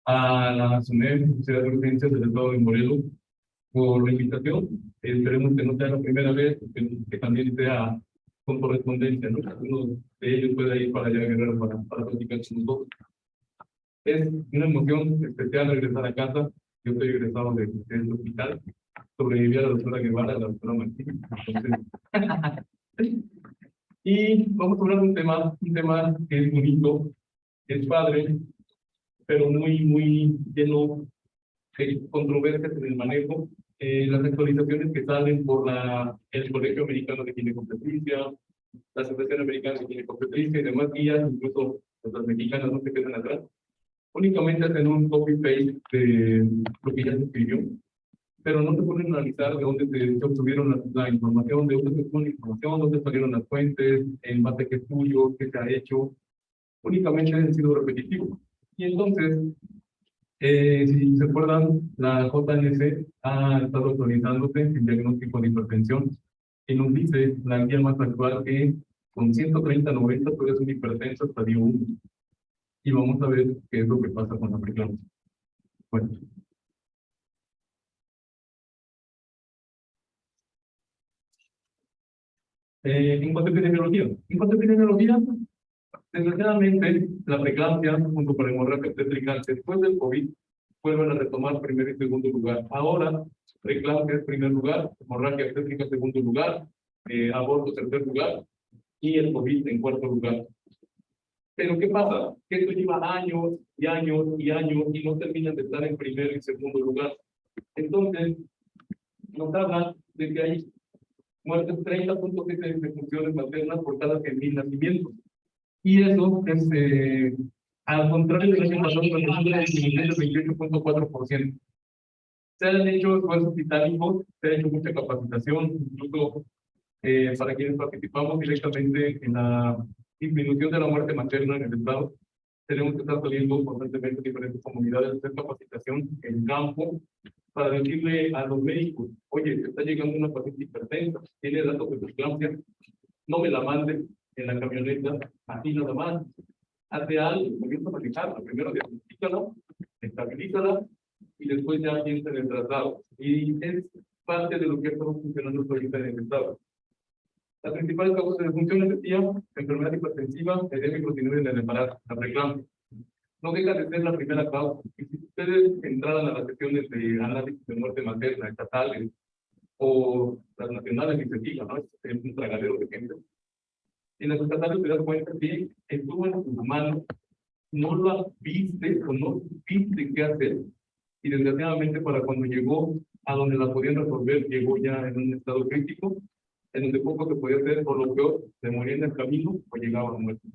A la SUNED, Sociedad de Urgencias del Estado de Morelos, por la invitación. Esperemos que no sea la primera vez, que también sea con correspondencia, ¿no? Uno de ellos puede ir para allá a Guerrero para platicar con nosotros. Es una emoción especial regresar a casa. Yo estoy egresado del hospital. Sobreviví a la doctora Guevara, a la doctora Martínez. Y vamos a hablar de un tema que es bonito, es padre, pero muy lleno de controversias en el manejo. Las actualizaciones que salen por el Colegio Americano de Ginecobstetricia, la Asociación Americana de Ginecobstetricia y demás guías, incluso las mexicanas no se quedan atrás, únicamente hacen un copy-paste de lo que ya se escribió, pero no se pueden analizar de dónde se obtuvieron la información, de dónde se obtuvo la información, dónde salieron las fuentes, en base a qué estudios, qué se ha hecho. Únicamente han sido repetitivos. Y entonces, si se acuerdan, la JNC ha estado actualizándose en diagnóstico de hipertensión y nos dice la guía más actual que con 130/90 puede ser hipertenso estadio 1. Y vamos a ver qué es lo que pasa con la preeclampsia. Bueno. En cuanto a epidemiología, desgraciadamente, la preeclampsia, junto con la hemorragia obstétrica, después del COVID, vuelven a retomar primer y segundo lugar. Ahora, preeclampsia es primer lugar, hemorragia obstétrica segundo lugar, aborto tercer lugar, y el COVID en cuarto lugar. Pero ¿qué pasa? Que esto lleva años y años y años y no terminan de estar en primer y segundo lugar. Entonces, nos hablan de que hay muertes 30.7 de funciones maternas por cada 100,000 nacimientos. Y eso es, al contrario del año pasado, cuando sube la disminución del 28.4%. Se han hecho esfuerzos titánicos, se ha hecho mucha capacitación, incluso para quienes participamos directamente en la disminución de la muerte materna en el estado. Tenemos que estar saliendo constantemente en diferentes comunidades a hacer capacitación en campo para decirle a los médicos: oye, te está llegando una paciente hipertensa, tiene datos de preeclampsia, no me la mande en la camioneta, así nada más. Hace algo, comienza a manejarla. Primero diagnostícala, estabilízala y después ya piensa en el traslado. Y es parte de lo que estamos funcionando ahorita en el estado. Las principales causas de disfunción decía: enfermedad hipertensiva, edema y proteinuria en el embarazo, la preeclampsia. No deja de ser la primera causa. Y si ustedes entraran a las secciones de análisis de muerte materna, estatales, o las nacionales, y se fijan, ¿no? Es un tragadero de gente. En las estatales te das cuenta que estuvo en tus manos, no lo viste o no viste qué hacer. Y desgraciadamente, para cuando llegó a donde la podían resolver, llegó ya en un estado crítico, en donde poco se podía hacer, por lo peor, se moría en el camino o llegaba a muerte.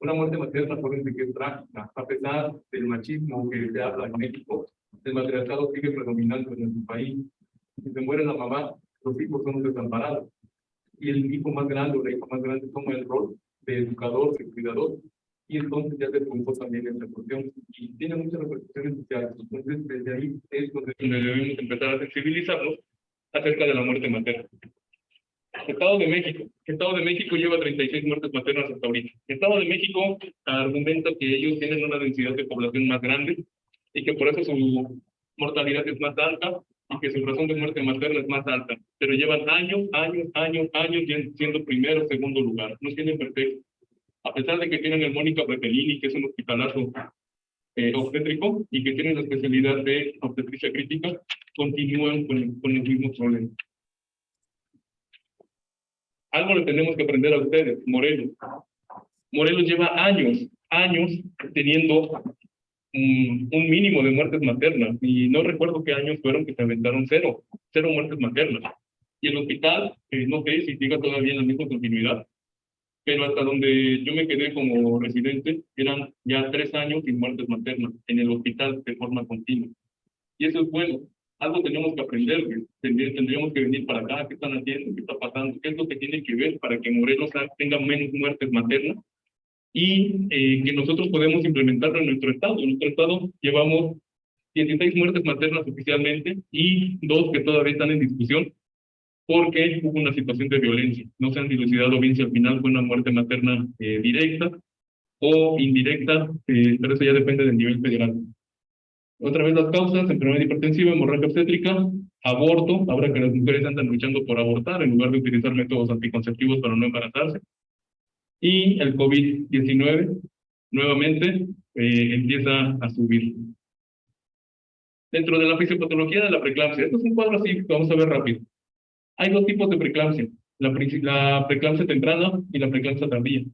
Una muerte materna, acuérdense que es trágica, a pesar del machismo que se habla en México, el matriarcado sigue predominando en nuestro país. Si se muere la mamá, los hijos son desamparados. Y el hijo más grande o la hija más grande toma el rol de educador, de cuidador, y entonces ya se triunfó también esta cuestión. Y tiene muchas repercusiones sociales. Entonces, desde ahí es donde debemos empezar a sensibilizarnos acerca de la muerte materna. Estado de México lleva 36 muertes maternas hasta ahorita. Estado de México argumenta que ellos tienen una densidad de población más grande y que por eso su mortalidad es más alta y que su razón de muerte materna es más alta. Pero llevan años siendo primero o segundo lugar. No tienen perfecto. A pesar de que tienen el Mónica Bertellini, que es un hospitalazo obstétrico y que tienen la especialidad de obstetricia crítica, continúan con el mismo problema. Algo le tenemos que aprender a ustedes. Morelos lleva años teniendo un mínimo de muertes maternas, y no recuerdo qué años fueron que se aventaron cero muertes maternas. Y el hospital, no sé si siga todavía en la misma continuidad, pero hasta donde yo me quedé como residente, eran ya 3 años sin muertes maternas en el hospital de forma continua. Y eso es bueno. Algo tenemos que aprender, tendríamos que venir para acá. ¿Qué están haciendo? ¿Qué está pasando? ¿Qué es lo que tiene que ver para que Morelos tenga menos muertes maternas? Y que nosotros podemos implementarlo en nuestro estado. En nuestro estado llevamos 16 muertes maternas oficialmente y 2 que todavía están en discusión porque hubo una situación de violencia. No se han dilucidado bien si al final fue una muerte materna directa o indirecta, pero eso ya depende del nivel federal. Otra vez las causas: enfermedad hipertensiva, hemorragia obstétrica, aborto, ahora que las mujeres andan luchando por abortar en lugar de utilizar métodos anticonceptivos para no embarazarse, y el COVID-19 nuevamente empieza a subir. Dentro de la fisiopatología de la preeclampsia, esto es un cuadro así que vamos a ver rápido. Hay dos tipos de preeclampsia: la preeclampsia temprana y la preeclampsia tardía.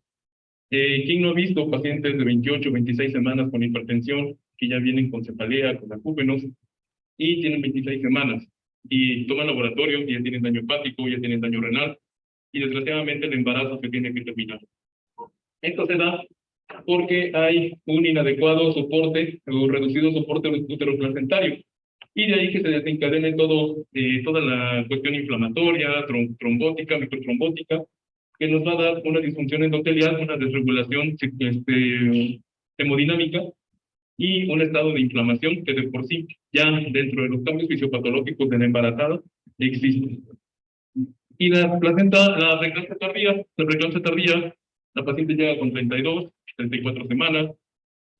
¿Quién no ha visto pacientes de 28, 26 semanas con hipertensión que ya vienen con cefalea, con acúfenos, y tienen 26 semanas y toman laboratorio y ya tienen daño hepático, ya tienen daño renal, y desgraciadamente el embarazo se tiene que terminar? Esto se da porque hay un inadecuado soporte o reducido soporte uteroplacentario, y de ahí que se desencadene toda la cuestión inflamatoria, trombótica, microtrombótica, que nos va a dar una disfunción endotelial, una desregulación hemodinámica y un estado de inflamación que de por sí ya dentro de los cambios fisiopatológicos de la embarazada existe. Y la preeclampsia tardía, la paciente llega con 32, 34 semanas,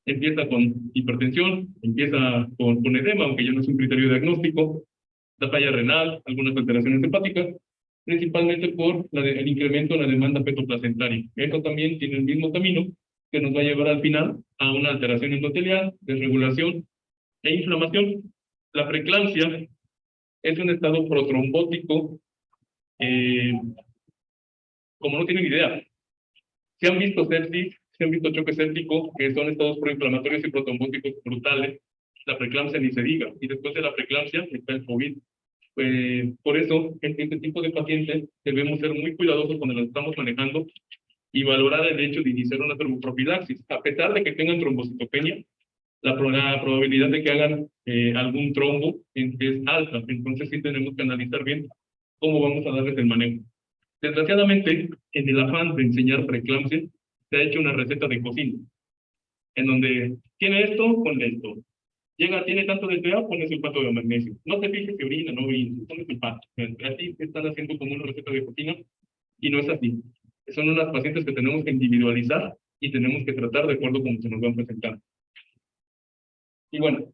empieza con hipertensión, empieza con edema, aunque ya no es un criterio diagnóstico, la falla renal, algunas alteraciones hepáticas, principalmente por el incremento en la demanda petoplacentaria. Esto también tiene el mismo camino que nos va a llevar al final a una alteración endotelial, desregulación e inflamación. La preeclampsia es un estado protrombótico, como no tienen idea. Se han visto sepsis, se han visto choque séptico, que son estados proinflamatorios y protrombóticos brutales. La preeclampsia ni se diga, y después de la preeclampsia está el COVID. Por eso, en este tipo de pacientes debemos ser muy cuidadosos cuando los estamos manejando y valorar el hecho de iniciar una tromboprofilaxis. A pesar de que tengan trombocitopenia, la probabilidad de que hagan algún trombo es alta. Entonces sí tenemos que analizar bien cómo vamos a darles el manejo. Desgraciadamente, en el afán de enseñar preeclampsia, se ha hecho una receta de cocina, en donde tiene esto, ponle esto. Tiene tanto de DTA, pone sulfato de magnesio. No te fijes que orina, no orina, pone sulfato. Así están haciendo como una receta de cocina, y no es así. Son unas pacientes que tenemos que individualizar y tenemos que tratar de acuerdo con cómo se nos van presentando. Y bueno,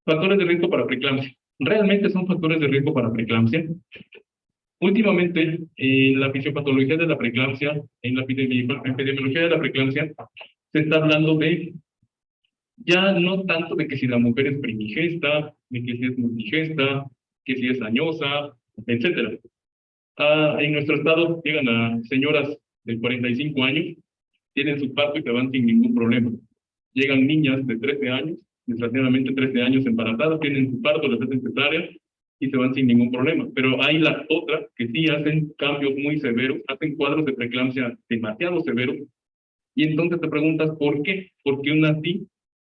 factores de riesgo para preeclampsia. ¿Realmente son factores de riesgo para preeclampsia? Últimamente, en la fisiopatología de la preeclampsia, en la epidemiología de la preeclampsia, se está hablando de ya no tanto de que si la mujer es primigesta, de que si es multigesta, que si es añosa, etcétera. En nuestro estado llegan a señoras de 45 años, tienen su parto y se van sin ningún problema. Llegan niñas de 13 años, desgraciadamente 13 años embarazadas, tienen su parto, les hacen cesárea y se van sin ningún problema. Pero hay las otras que sí hacen cambios muy severos, hacen cuadros de preeclampsia demasiado severos, y entonces te preguntas ¿por qué? ¿Por qué unas sí?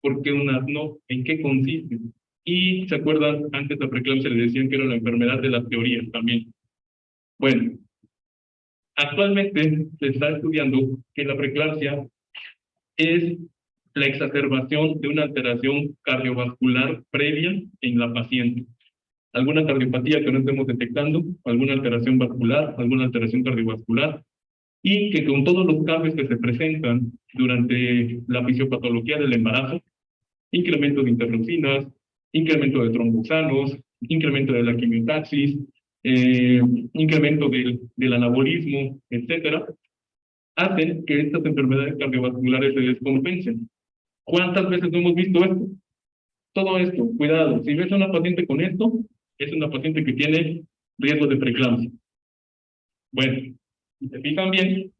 ¿Por qué unas no? ¿En qué consiste? Y se acuerdan, antes la preeclampsia le decían que era la enfermedad de las teorías también. Bueno, actualmente se está estudiando que la preeclampsia es la exacerbación de una alteración cardiovascular previa en la paciente. Alguna cardiopatía que no estemos detectando, alguna alteración vascular, alguna alteración cardiovascular, y que con todos los cambios que se presentan durante la fisiopatología del embarazo, incremento de interleucinas, incremento de tromboxanos, incremento de la quimiotaxis, incremento del anabolismo, etcétera, hacen que estas enfermedades cardiovasculares se descompensen. ¿Cuántas veces no hemos visto esto? Todo esto, cuidado, si ves a una paciente con esto, es una paciente que tiene riesgo de preeclampsia. Bueno, si se fijan bien,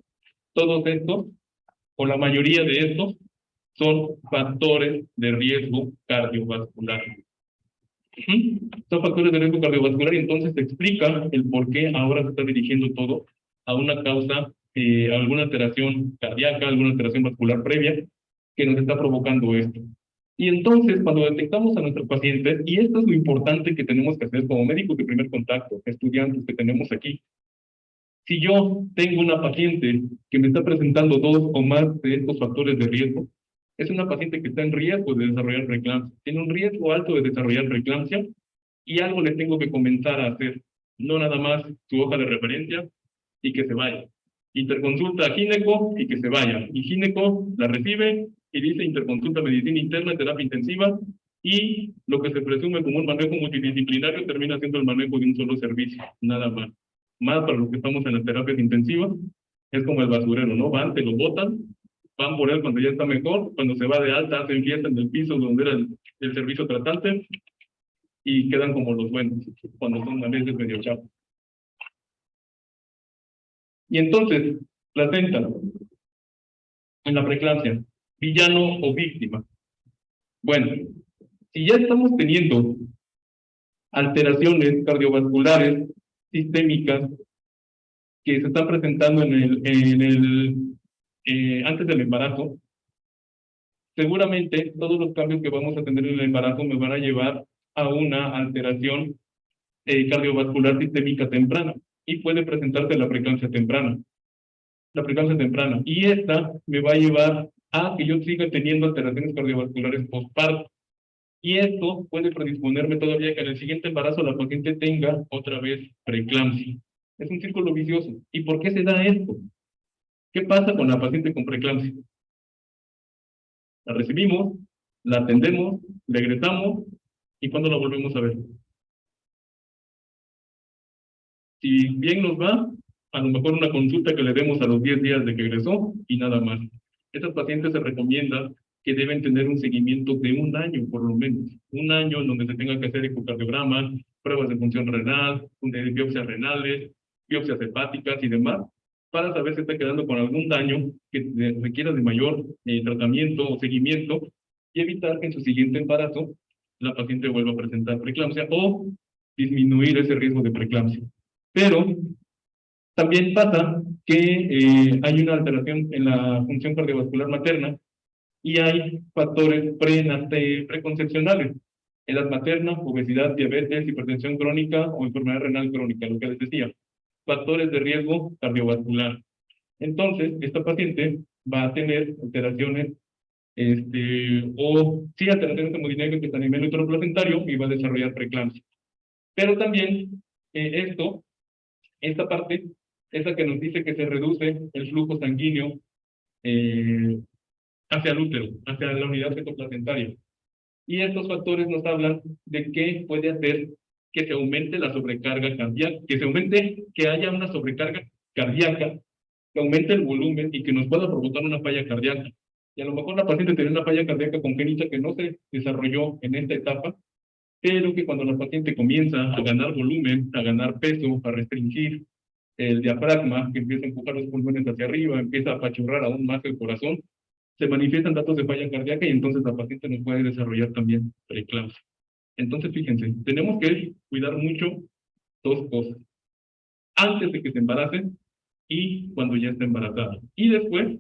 todos estos, o la mayoría de estos, son factores de riesgo cardiovascular. Son factores de riesgo cardiovascular, y entonces se explica el por qué ahora se está dirigiendo todo a una causa, alguna alteración cardíaca, alguna alteración vascular previa que nos está provocando esto. Y entonces, cuando detectamos a nuestros pacientes, y esto es lo importante que tenemos que hacer como médicos de primer contacto, estudiantes que tenemos aquí, si yo tengo una paciente que me está presentando dos o más de estos factores de riesgo, es una paciente que está en riesgo de desarrollar preeclampsia, tiene un riesgo alto de desarrollar preeclampsia, y algo le tengo que comenzar a hacer, no nada más su hoja de referencia y que se vaya. Interconsulta a gineco y que se vaya. Y gineco la recibe y dice interconsulta medicina interna, terapia intensiva, y lo que se presume como un manejo multidisciplinario termina siendo el manejo de un solo servicio, nada más. Más para los que estamos en las terapias intensivas, es como el basurero, ¿no? Van, te lo botan, van por él cuando ya está mejor, cuando se va de alta, hacen fiesta en el piso donde era el servicio tratante, y quedan como los buenos, cuando son a veces medio chavos. Y entonces, placenta, en la preeclampsia, villano o víctima. Bueno, si ya estamos teniendo alteraciones cardiovasculares sistémicas que se están presentando antes del embarazo, seguramente todos los cambios que vamos a tener en el embarazo me van a llevar a una alteración cardiovascular sistémica temprana, y puede presentarse la preeclampsia temprana. Y esta me va a llevar a que yo siga teniendo alteraciones cardiovasculares postparto. Y esto puede predisponerme todavía que en el siguiente embarazo la paciente tenga otra vez preeclampsia. Es un círculo vicioso. ¿Y por qué se da esto? ¿Qué pasa con la paciente con preeclampsia? La recibimos, la atendemos, le egresamos, ¿y cuándo la volvemos a ver? Si bien nos va, a lo mejor una consulta que le demos a los 10 días de que egresó y nada más. Estas pacientes se recomienda que deben tener un seguimiento de un año, por lo menos. Un año en donde se tenga que hacer ecocardiogramas, pruebas de función renal, biopsias renales, biopsias hepáticas y demás, para saber si está quedando con algún daño que requiera de mayor tratamiento o seguimiento, y evitar que en su siguiente embarazo la paciente vuelva a presentar preeclampsia o disminuir ese riesgo de preeclampsia. Pero también pasa que hay una alteración en la función cardiovascular materna y hay factores preconcepcionales. Edad materna, obesidad, diabetes, hipertensión crónica o enfermedad renal crónica, lo que les decía. Factores de riesgo cardiovascular. Entonces, esta paciente va a tener alteraciones, alteraciones hemodinámicas a nivel uteroplacentario y va a desarrollar preeclampsia. Pero también esta parte es la que nos dice que se reduce el flujo sanguíneo hacia el útero, hacia la unidad fetoplacentaria. Y estos factores nos hablan de qué puede hacer que se aumente la sobrecarga cardíaca, que haya una sobrecarga cardíaca, que aumente el volumen y que nos pueda provocar una falla cardíaca. Y a lo mejor la paciente tiene una falla cardíaca congénita que no se desarrolló en esta etapa, pero que cuando la paciente comienza a ganar volumen, a ganar peso, a restringir el diafragma, que empieza a empujar los pulmones hacia arriba, empieza a apachurrar aún más el corazón, se manifiestan datos de falla cardíaca y entonces la paciente nos puede desarrollar también preeclampsia. Entonces, fíjense, tenemos que cuidar mucho dos cosas. Antes de que se embarace y cuando ya está embarazada. Y después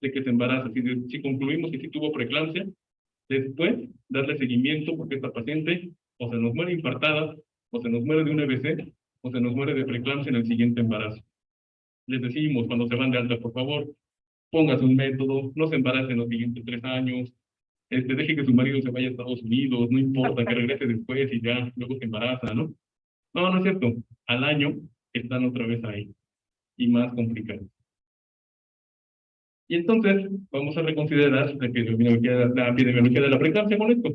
de que se embaraza. Si concluimos que sí tuvo preeclampsia, después darle seguimiento porque esta paciente o se nos muere infartada, o se nos muere de un EBC, o se nos muere de preeclampsia en el siguiente embarazo. Les decimos cuando se van de alta, por favor, póngase un método, no se embarace en los siguientes 3 años, deje que su marido se vaya a Estados Unidos, no importa, que regrese después y ya, luego se embaraza, ¿no? No, no es cierto. Al año están otra vez ahí, y más complicados. Y entonces vamos a reconsiderar la epidemiología de la preeclampsia con esto.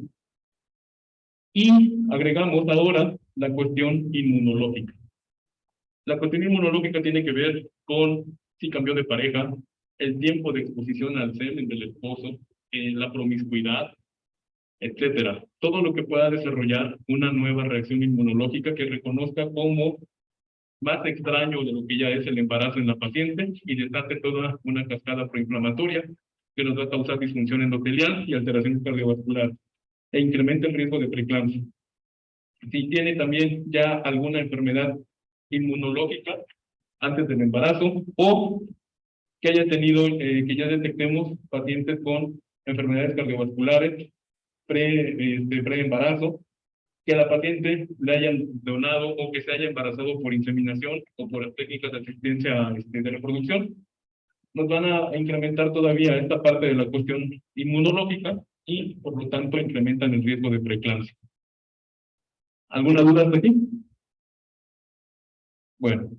Y agregamos ahora la cuestión inmunológica. La cuestión inmunológica tiene que ver con si cambió de pareja, el tiempo de exposición al semen del esposo, la promiscuidad, etcétera. Todo lo que pueda desarrollar una nueva reacción inmunológica que reconozca como más extraño de lo que ya es el embarazo en la paciente y desate toda una cascada proinflamatoria que nos va a causar disfunción endotelial y alteración cardiovascular e incrementa el riesgo de preeclampsia. Si tiene también ya alguna enfermedad inmunológica antes del embarazo o que haya tenido, que ya detectemos pacientes con enfermedades cardiovasculares pre-embarazo, que a la paciente le hayan donado o que se haya embarazado por inseminación o por técnicas de asistencia de reproducción, nos van a incrementar todavía esta parte de la cuestión inmunológica y por lo tanto incrementan el riesgo de preeclampsia. ¿Alguna duda hasta aquí? Bueno,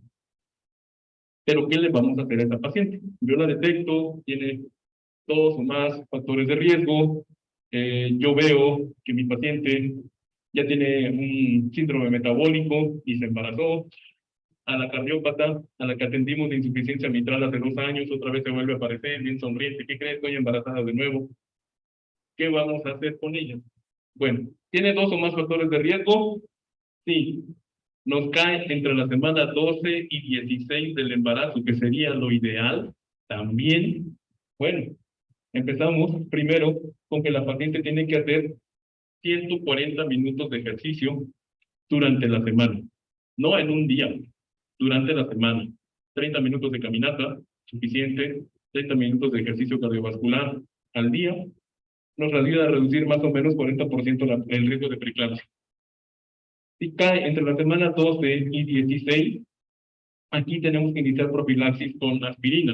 Pero, ¿qué le vamos a hacer a esta paciente? Yo la detecto, tiene 2 o más factores de riesgo. Yo veo que mi paciente ya tiene un síndrome metabólico y se embarazó. A la cardiópata, a la que atendimos de insuficiencia mitral hace 2 años, otra vez se vuelve a aparecer, bien sonriente. ¿Qué crees? Estoy embarazada de nuevo. ¿Qué vamos a hacer con ella? Bueno, ¿tiene 2 o más factores de riesgo? Sí. Nos cae entre la semana 12 y 16 del embarazo, que sería lo ideal. También, bueno, empezamos primero con que la paciente tiene que hacer 140 minutos de ejercicio durante la semana, no en un día, durante la semana. 30 minutos de caminata, suficiente. 30 minutos de ejercicio cardiovascular al día nos ayuda a reducir más o menos 40% el riesgo de preeclampsia. Si cae entre la semana 12 y 16, aquí tenemos que iniciar profilaxis con aspirina.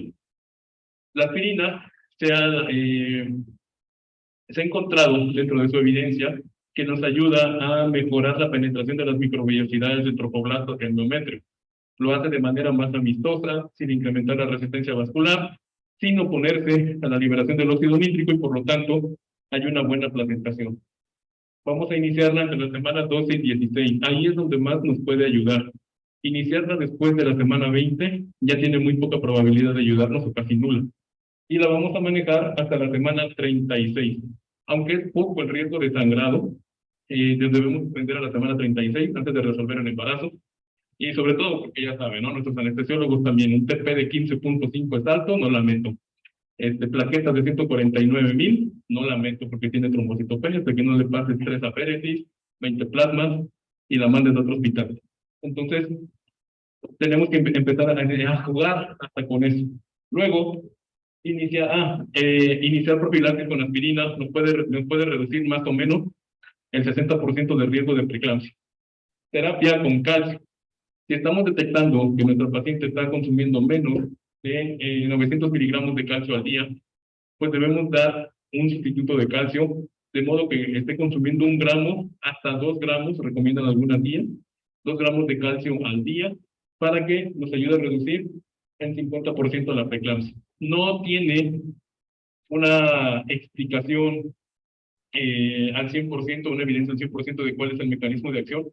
La aspirina se ha encontrado dentro de su evidencia que nos ayuda a mejorar la penetración de las microvellosidades del tropoblasto hacia el endometrio. Lo hace de manera más amistosa, sin incrementar la resistencia vascular, sin oponerse a la liberación del óxido nítrico y por lo tanto hay una buena placentación. Vamos a iniciarla entre las semanas 12 y 16. Ahí es donde más nos puede ayudar. Iniciarla después de la semana 20 ya tiene muy poca probabilidad de ayudarnos o casi nula. Y la vamos a manejar hasta la semana 36. Aunque es poco el riesgo de sangrado, debemos suspender a la semana 36 antes de resolver el embarazo. Y sobre todo, porque ya saben, ¿no? Nuestros anestesiólogos también, un TP de 15.5 es alto, no la meto. Plaquetas de 149,000, no la meto porque tiene trombocitopenia, hasta que no le pases 3 apéresis, 20 plasmas y la mandes a otro hospital. Entonces, tenemos que empezar a jugar hasta con eso. Luego, iniciar profilaxis con aspirina nos puede reducir más o menos el 60% del riesgo de preeclampsia. Terapia con calcio. Si estamos detectando que nuestro paciente está consumiendo menos de 900 miligramos de calcio al día, pues debemos dar un sustituto de calcio, de modo que esté consumiendo 1 gramo hasta 2 gramos, recomiendan algunas guías, 2 gramos de calcio al día, para que nos ayude a reducir el 50% la preeclampsia. No tiene una explicación al 100%, una evidencia al 100% de cuál es el mecanismo de acción.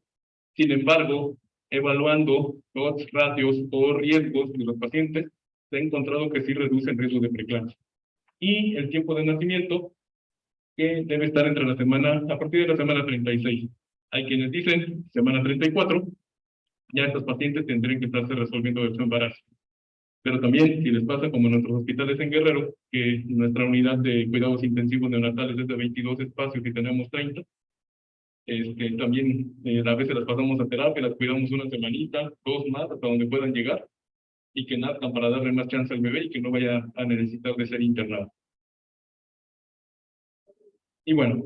Sin embargo, evaluando los ratios o riesgos de los pacientes, se ha encontrado que sí reduce el riesgo de preeclampsia. Y el tiempo de nacimiento, que debe estar a partir de la semana 36. Hay quienes dicen semana 34, ya estos pacientes tendrían que estarse resolviendo su embarazo. Pero también, si les pasa como en nuestros hospitales en Guerrero, que nuestra unidad de cuidados intensivos neonatales es de 22 espacios y tenemos 30, también a veces las pasamos a terapia, las cuidamos una semanita, 2 más, hasta donde puedan llegar, y que nazcan para darle más chance al bebé y que no vaya a necesitar de ser internado. Y bueno,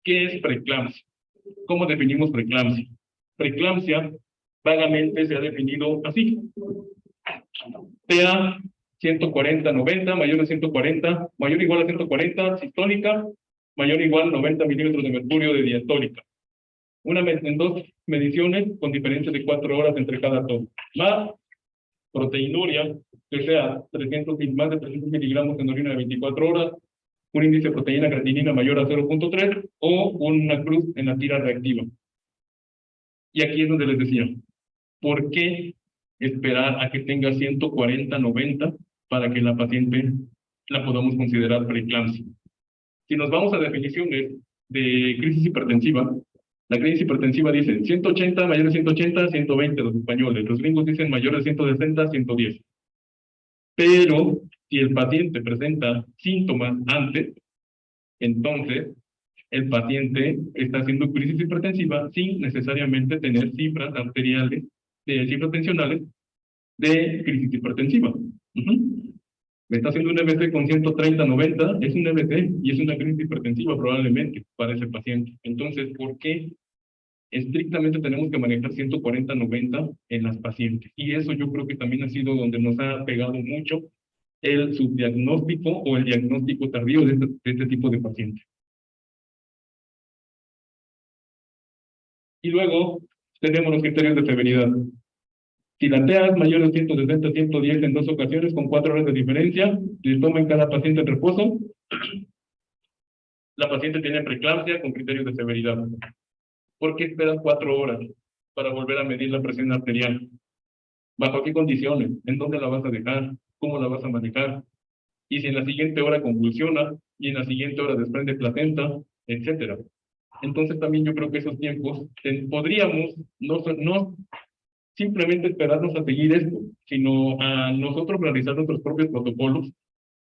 ¿qué es preeclampsia? ¿Cómo definimos preeclampsia? Preeclampsia vagamente se ha definido así. PA 140-90, mayor de 140, mayor o igual a 140, sistólica, mayor o igual a 90 milímetros de mercurio de diastólica. En 2 mediciones con diferencia de 4 horas entre cada toma. Más proteinuria, que sea más de 300 miligramos en orina de 24 horas, un índice de proteína creatinina mayor a 0.3 o una cruz en la tira reactiva. Y aquí es donde les decía, ¿por qué esperar a que tenga 140-90 para que la paciente la podamos considerar preeclampsia? Si nos vamos a definiciones de crisis hipertensiva, la crisis hipertensiva dice 180, mayor de 180, 120 los españoles. Los gringos dicen mayor de 160, 110. Pero si el paciente presenta síntomas antes, entonces el paciente está haciendo crisis hipertensiva sin necesariamente tener cifras arteriales, cifras tensionales de crisis hipertensiva. Me está haciendo un EBC con 130-90, es un EBC y es una crisis hipertensiva probablemente para ese paciente. Entonces, ¿por qué estrictamente tenemos que manejar 140-90 en las pacientes? Y eso yo creo que también ha sido donde nos ha pegado mucho el subdiagnóstico o el diagnóstico tardío de este tipo de pacientes. Y luego tenemos los criterios de severidad. Si la TA es mayor de 160 a 110 en 2 ocasiones, con 4 horas de diferencia, le toman cada paciente en reposo, la paciente tiene preeclampsia con criterios de severidad. ¿Por qué esperas 4 horas para volver a medir la presión arterial? ¿Bajo qué condiciones? ¿En dónde la vas a dejar? ¿Cómo la vas a manejar? Y si en la siguiente hora convulsiona, y en la siguiente hora desprende placenta, etcétera. Entonces también yo creo que esos tiempos podríamos no simplemente esperarnos a seguir esto, sino a nosotros realizar nuestros propios protocolos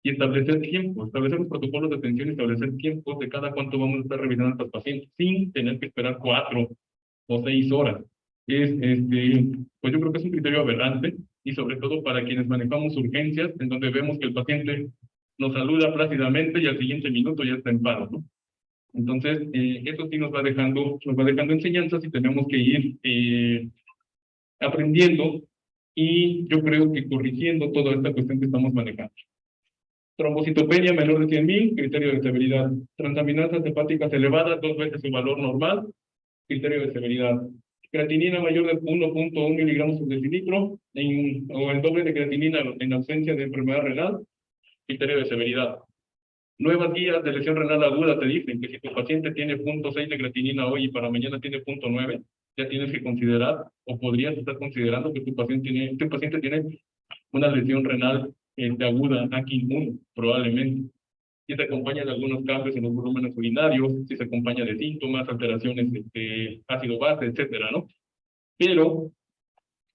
y establecer tiempos, establecer los protocolos de atención y establecer tiempos de cada cuánto vamos a estar revisando a estos pacientes, sin tener que esperar 4 o 6 horas. Pues yo creo que es un criterio aberrante, y sobre todo para quienes manejamos urgencias, en donde vemos que el paciente nos saluda plácidamente y al siguiente minuto ya está en paro, ¿no? Entonces, eso sí nos va dejando enseñanzas, y tenemos que ir aprendiendo, y yo creo que corrigiendo toda esta cuestión que estamos manejando. Trombocitopenia menor de 100,000, criterio de severidad. Transaminasas hepáticas elevadas, 2 veces su valor normal, criterio de severidad. Creatinina mayor de 1.1 miligramos por decilitro, o el doble de creatinina en ausencia de enfermedad renal, criterio de severidad. Nuevas guías de lesión renal aguda te dicen que si tu paciente tiene 0.6 de creatinina hoy y para mañana tiene 0.9, ya tienes que considerar, o podrías estar considerando, que tu paciente tiene una lesión renal aguda, aquí 1, probablemente. Si se acompaña de algunos cambios en los volúmenes urinarios, si se acompaña de síntomas, alteraciones ácido-base, etcétera, ¿no? Pero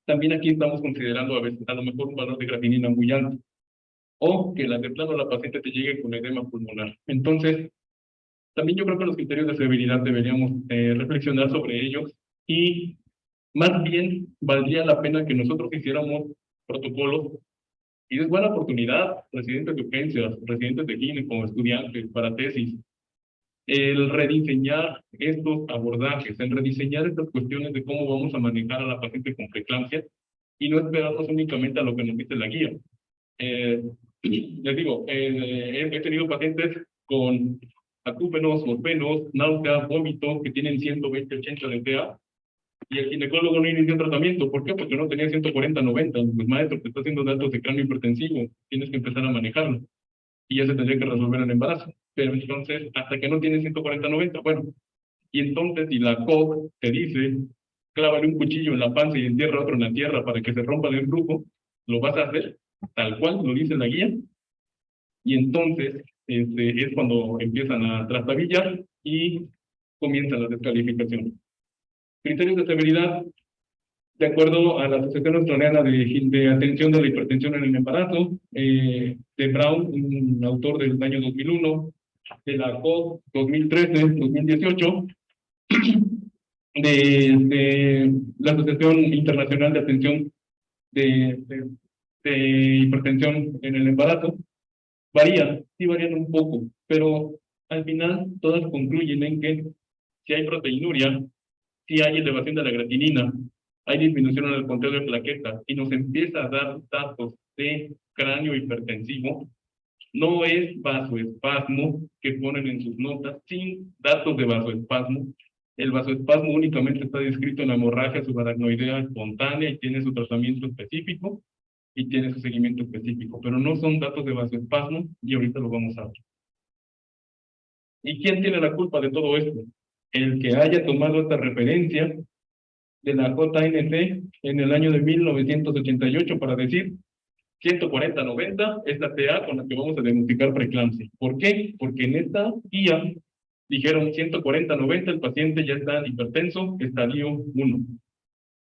también aquí estamos considerando a veces, a lo mejor, un valor de creatinina muy alto, o que de plano la paciente te llegue con edema pulmonar. Entonces, también yo creo que los criterios de severidad deberíamos reflexionar sobre ellos, y más bien valdría la pena que nosotros hiciéramos protocolos. Y es buena oportunidad, residentes de urgencias, residentes de gineco, estudiantes, para tesis, el rediseñar estos abordajes, el rediseñar estas cuestiones de cómo vamos a manejar a la paciente con preeclampsia, y no esperarnos únicamente a lo que nos dice la guía. Les digo, he tenido pacientes con acúfenos, morfenos, náusea, vómito, que tienen 120-80 de TA, y el ginecólogo no inició tratamiento. ¿Por qué? Porque no tenía 140-90. Pues maestro, te está haciendo datos de cráneo hipertensivo, tienes que empezar a manejarlo, y ya se tendría que resolver el embarazo. Pero entonces, hasta que no tienes 140-90, bueno, y entonces si la COG te dice, clávale un cuchillo en la panza y entierra otro en la tierra para que se rompa el flujo, lo vas a hacer tal cual lo dice la guía, y entonces es cuando empiezan a trastabillar y comienzan las descalificaciones. Criterios de severidad, de acuerdo a la Asociación Australiana de Atención de la Hipertensión en el Embarazo, de Brown, un autor del año 2001, de la COG 2013-2018, de la Asociación Internacional de Atención de Hipertensión en el Embarazo, sí varían un poco, pero al final todas concluyen en que si hay proteinuria, si hay elevación de la creatinina, hay disminución en el conteo de plaquetas, y nos empieza a dar datos de cráneo hipertensivo, no es vasoespasmo que ponen en sus notas, sin datos de vasoespasmo. El vasoespasmo únicamente está descrito en la hemorragia subaracnoidea espontánea, y tiene su tratamiento específico y tiene su seguimiento específico, pero no son datos de vasoespasmo, y ahorita lo vamos a ver. ¿Y quién tiene la culpa de todo esto? El que haya tomado esta referencia de la JNC en el año de 1988 para decir 140-90 es la TA con la que vamos a diagnosticar preeclampsia. ¿Por qué? Porque en esta guía dijeron 140-90, el paciente ya está hipertenso, estadio 1.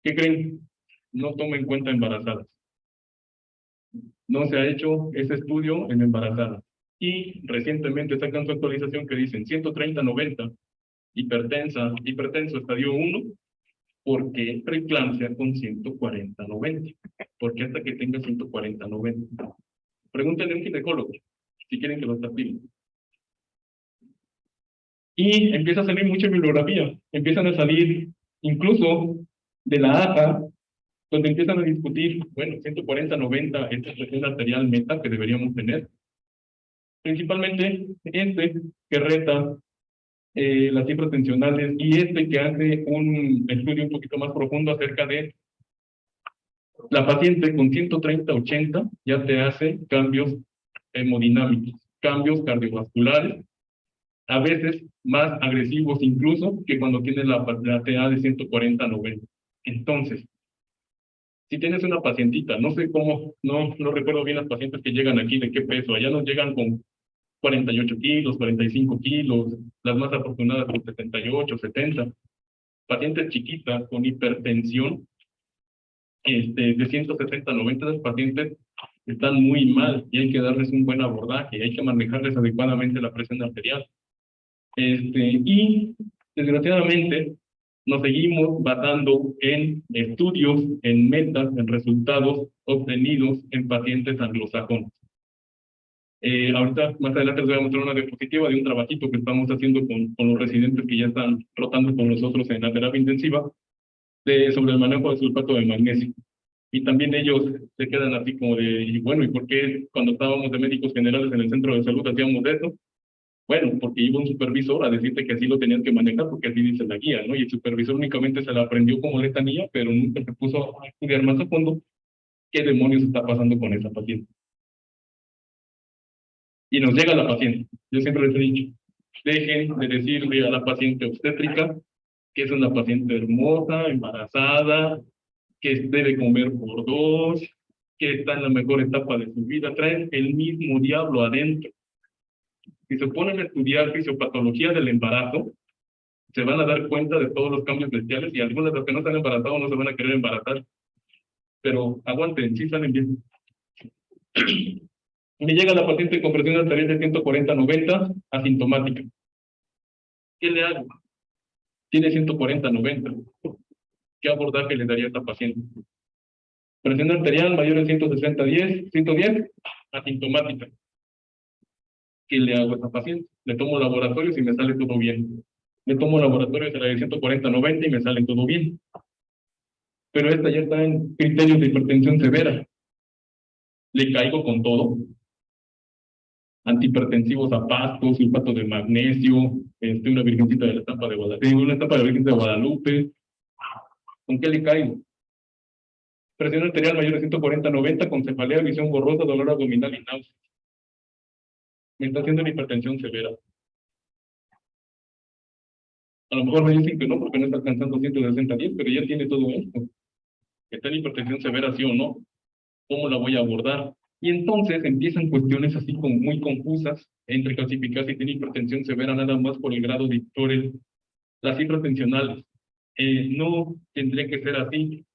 ¿Qué creen? No toma en cuenta embarazadas. No se ha hecho ese estudio en embarazadas. Y recientemente sacan su actualización que dicen 130-90, hipertenso estadio 1, porque preeclampsia con 140-90. Porque hasta que tenga 140-90. Pregúntenle a un ginecólogo si quieren que lo tapilen. Y empieza a salir mucha bibliografía, empiezan a salir incluso de la AJA, donde empiezan a discutir, bueno, 140-90 es la presión arterial meta que deberíamos tener. Principalmente que reta las cifras tensionales, y que hace un estudio un poquito más profundo acerca de La paciente con 130/80 ya te hace cambios hemodinámicos, cambios cardiovasculares, a veces más agresivos incluso que cuando tienes la TA de 140/90. Entonces, si tienes una pacientita, no sé cómo, no recuerdo bien las pacientes que llegan aquí, de qué peso, allá nos llegan con 48 kilos, 45 kilos, las más afortunadas con 78, 70, pacientes chiquitas con hipertensión, de 170/90, los pacientes están muy mal y hay que darles un buen abordaje, hay que manejarles adecuadamente la presión arterial. Y desgraciadamente nos seguimos basando en estudios, en metas, en resultados obtenidos en pacientes anglosajones. Ahorita, más adelante les voy a mostrar una diapositiva de un trabajito que estamos haciendo con los residentes que ya están rotando con nosotros en la terapia intensiva sobre el manejo de sulfato de magnesio. Y también ellos se quedan así como de, y bueno, ¿y por qué cuando estábamos de médicos generales en el centro de salud hacíamos eso? Bueno, porque iba un supervisor a decirte que así lo tenías que manejar porque así dice la guía, ¿no? Y el supervisor únicamente se la aprendió como letanía, pero nunca se puso a estudiar más a fondo qué demonios está pasando con esa paciente. Y nos llega la paciente. Yo siempre les he dicho, dejen de decirle a la paciente obstétrica que es una paciente hermosa, embarazada, que debe comer por dos, que está en la mejor etapa de su vida. Traen el mismo diablo adentro. Si se ponen a estudiar fisiopatología del embarazo, se van a dar cuenta de todos los cambios bestiales y algunas de las que no están embarazadas no se van a querer embarazar. Pero aguanten, sí salen bien. Me llega la paciente con presión arterial de 140/90, asintomática. ¿Qué le hago? Tiene 140/90. ¿Qué abordaje le daría a esta paciente? Presión arterial mayor de 160/110, asintomática. ¿Qué le hago a esta paciente? Le tomo laboratorios y me sale todo bien. Le tomo laboratorios de la de 140/90 y me sale todo bien. Pero esta ya está en criterios de hipertensión severa. Le caigo con todo. Antihipertensivos a pasto, sulfato de magnesio, una virgencita de la estampa de Guadalupe, una estampa de la Virgen de Guadalupe. ¿Con qué le caigo? Presión arterial mayor de 140/90 con cefalea, visión borrosa, dolor abdominal y náuseas. Me está haciendo una hipertensión severa. A lo mejor me dicen que no, porque no está alcanzando 160/10, pero ya tiene todo esto. ¿Está en hipertensión severa, sí o no? ¿Cómo la voy a abordar? Y entonces empiezan cuestiones así como muy confusas entre clasificar si tiene hipertensión severa nada más por el grado de las cifras tensionales. No tendría que ser así.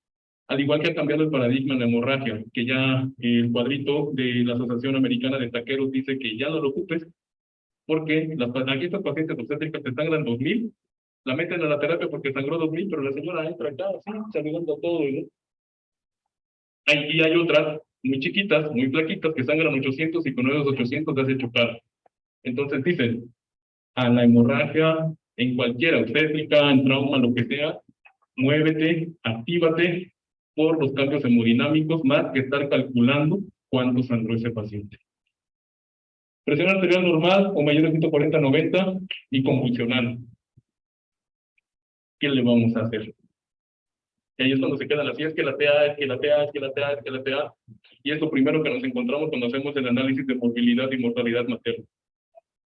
Al igual que ha cambiado el paradigma en la hemorragia, que ya el cuadrito de la Asociación Americana de Taqueros dice que ya no lo ocupes, porque aquí estas pacientes obstétricas te sangran 2000, la meten a la terapia porque sangró 2000, pero la señora entra acá, así, saludando a todo, ¿no? Y hay otras muy chiquitas, muy flaquitas, que sangran 800 y con esos 800 te hace chocar. Entonces dicen, a la hemorragia, en cualquiera, obstétrica, en trauma, lo que sea, muévete, actívate por los cambios hemodinámicos, más que estar calculando cuánto sangró ese paciente. Presión arterial normal o mayor de 140/90 y convulsional. ¿Qué le vamos a hacer? Y ahí es cuando se quedan así, es que la TA, es que la TA, es que la TA, es que la TA. Y es lo primero que nos encontramos cuando hacemos el análisis de morbilidad y mortalidad materna.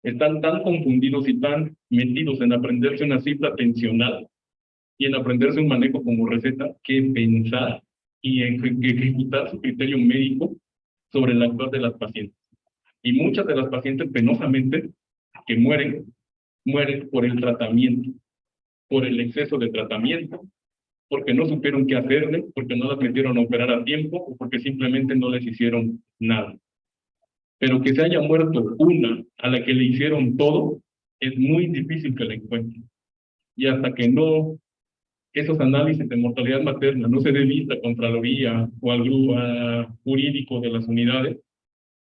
Están tan confundidos y tan metidos en aprenderse una cifra tensional y en aprenderse un manejo como receta que pensar y ejecutar su criterio médico sobre el actuar de las pacientes. Y muchas de las pacientes penosamente que mueren por el tratamiento, por el exceso de tratamiento, porque no supieron qué hacerle, porque no las metieron a operar a tiempo o porque simplemente no les hicieron nada. Pero que se haya muerto una a la que le hicieron todo, es muy difícil que la encuentren. Y hasta que no, esos análisis de mortalidad materna no se dé vista a Contraloría o al grupo jurídico de las unidades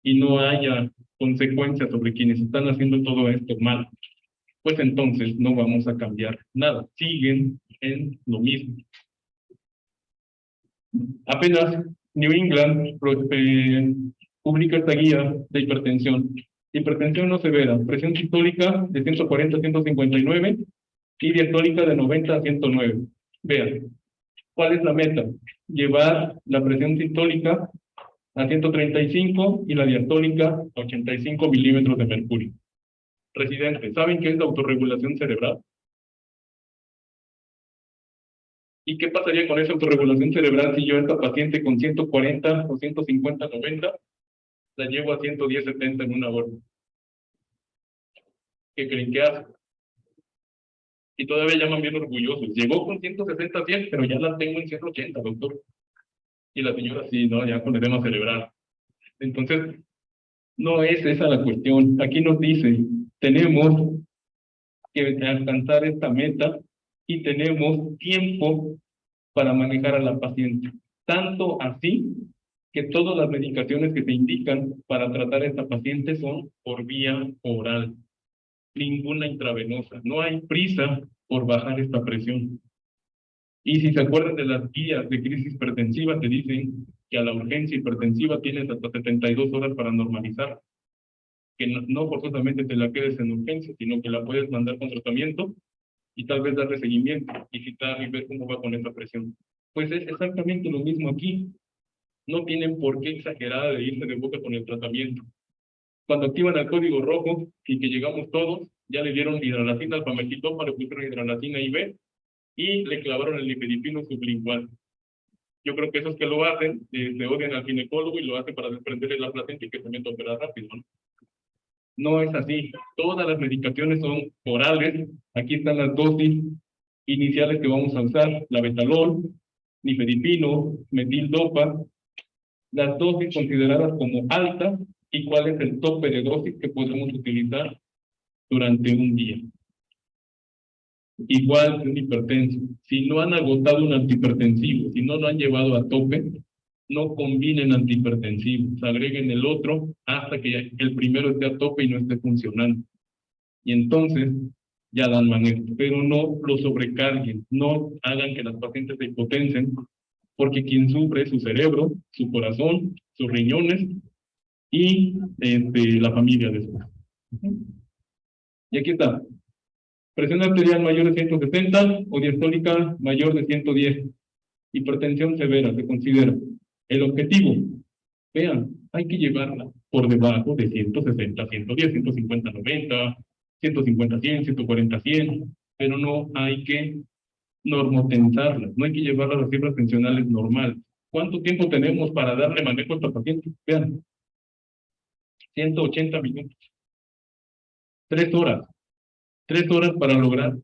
y no haya consecuencias sobre quienes están haciendo todo esto mal, pues entonces no vamos a cambiar nada. Siguen en lo mismo. Apenas New England publica esta guía de hipertensión. Hipertensión no severa, presión sistólica de 140 a 159 y diastólica de 90 a 109. Vean, ¿Cuál es la meta? Llevar la presión sistólica a 135 y la diastólica a 85 milímetros de mercurio. Residentes, ¿saben qué es la autorregulación cerebral? ¿Y qué pasaría con esa autorregulación cerebral si yo a esta paciente con 140 o 150/90 la llevo a 110/70 en una hora? ¿Qué creen que hace? Y todavía llaman bien orgullosos. Llegó con 160/100, pero ya la tengo en 180, doctor. Y la señora sí, ¿no? Ya con edema cerebral. Entonces, no es esa la cuestión. Aquí nos dice, tenemos que alcanzar esta meta y tenemos tiempo para manejar a la paciente. Tanto así que todas las medicaciones que se indican para tratar a esta paciente son por vía oral, ninguna intravenosa. No hay prisa por bajar esta presión. Y si se acuerdan de las guías de crisis hipertensiva, te dicen que a la urgencia hipertensiva tienes hasta 72 horas para normalizar, que no forzosamente te la quedes en urgencia, sino que la puedes mandar con tratamiento y tal vez darle seguimiento y citar y ver cómo va con esa presión. Pues es exactamente lo mismo aquí. No tienen por qué exagerar de irse de boca con el tratamiento. Cuando activan el código rojo y que llegamos todos, ya le dieron hidralacina al famecitopa, le pusieron hidralacina IV y le clavaron el nifedipino sublingual. Yo creo que esos que lo hacen, le odian al ginecólogo y lo hacen para desprenderle la placenta y que se meta a operar rápido, ¿no? No es así. Todas las medicaciones son orales. Aquí están las dosis iniciales que vamos a usar: la betalol, nifedipino, metildopa, las dosis consideradas como altas y cuál es el tope de dosis que podemos utilizar durante un día. Igual que un hipertenso. Si no han agotado un antihipertensivo, si no lo han llevado a tope, no combinen antihipertensivos, agreguen el otro hasta que el primero esté a tope y no esté funcionando. Y entonces ya dan manejo, pero no lo sobrecarguen, no hagan que las pacientes se hipotensen, porque quien sufre es su cerebro, su corazón, sus riñones y la familia después. Y aquí está. Presión arterial mayor de 160 o diastólica mayor de 110. Hipertensión severa se considera. El objetivo, vean, hay que llevarla por debajo de 160, 110, 150, 90, 150, 100, 140, 100, pero no hay que normotensarla, no hay que llevarla a las cifras tensionales normales. ¿Cuánto tiempo tenemos para darle manejo a esta paciente? Vean, 180 minutos. 3 horas. 3 horas para lograr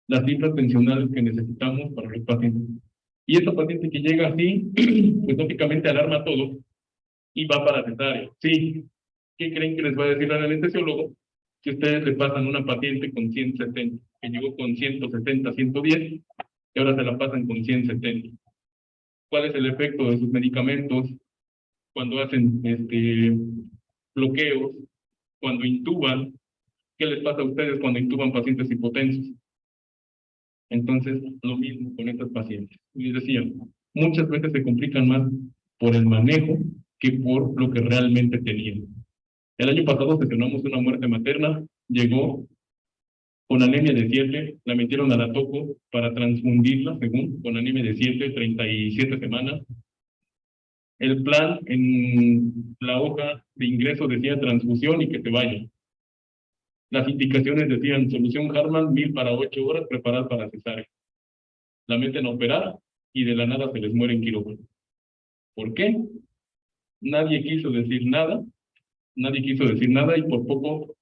las cifras tensionales que necesitamos para los pacientes. Y esta paciente que llega así, pues lógicamente alarma a todos y va para cesárea. Sí, ¿qué creen que les va a decir al anestesiólogo? Si ustedes le pasan una paciente con 170, que llegó con 160, 110, y ahora se la pasan con 170. ¿Cuál es el efecto de sus medicamentos cuando hacen bloqueos, cuando intuban? ¿Qué les pasa a ustedes cuando intuban pacientes hipotensos? Entonces, lo mismo con estas pacientes. Les decía, muchas veces se complican más por el manejo que por lo que realmente tenían. El año pasado sesionamos una muerte materna, llegó con anemia de 7, la metieron a la toco para transfundirla, según, con anemia de 7, 37 semanas. El plan en la hoja de ingreso decía transfusión y que se vaya. Las indicaciones decían solución Hartmann, 1000 para 8 horas, preparar para cesárea. La meten a operar y de la nada se les muere en quirófano. ¿Por qué? Nadie quiso decir nada y por poco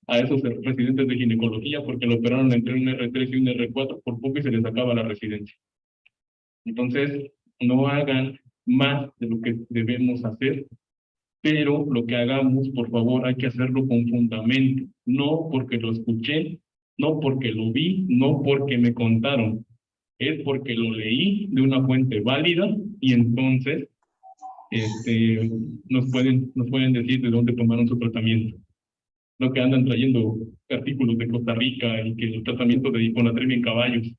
a esos residentes de ginecología, porque lo operaron entre un R3 y un R4, por poco y se les acaba la residencia. Entonces, no hagan más de lo que debemos hacer, pero lo que hagamos, por favor, hay que hacerlo con fundamento, no porque lo escuché, no porque lo vi, no porque me contaron, es porque lo leí de una fuente válida y entonces nos pueden decir de dónde tomaron su tratamiento. No que andan trayendo artículos de Costa Rica y que el tratamiento de hiponatremia en caballos.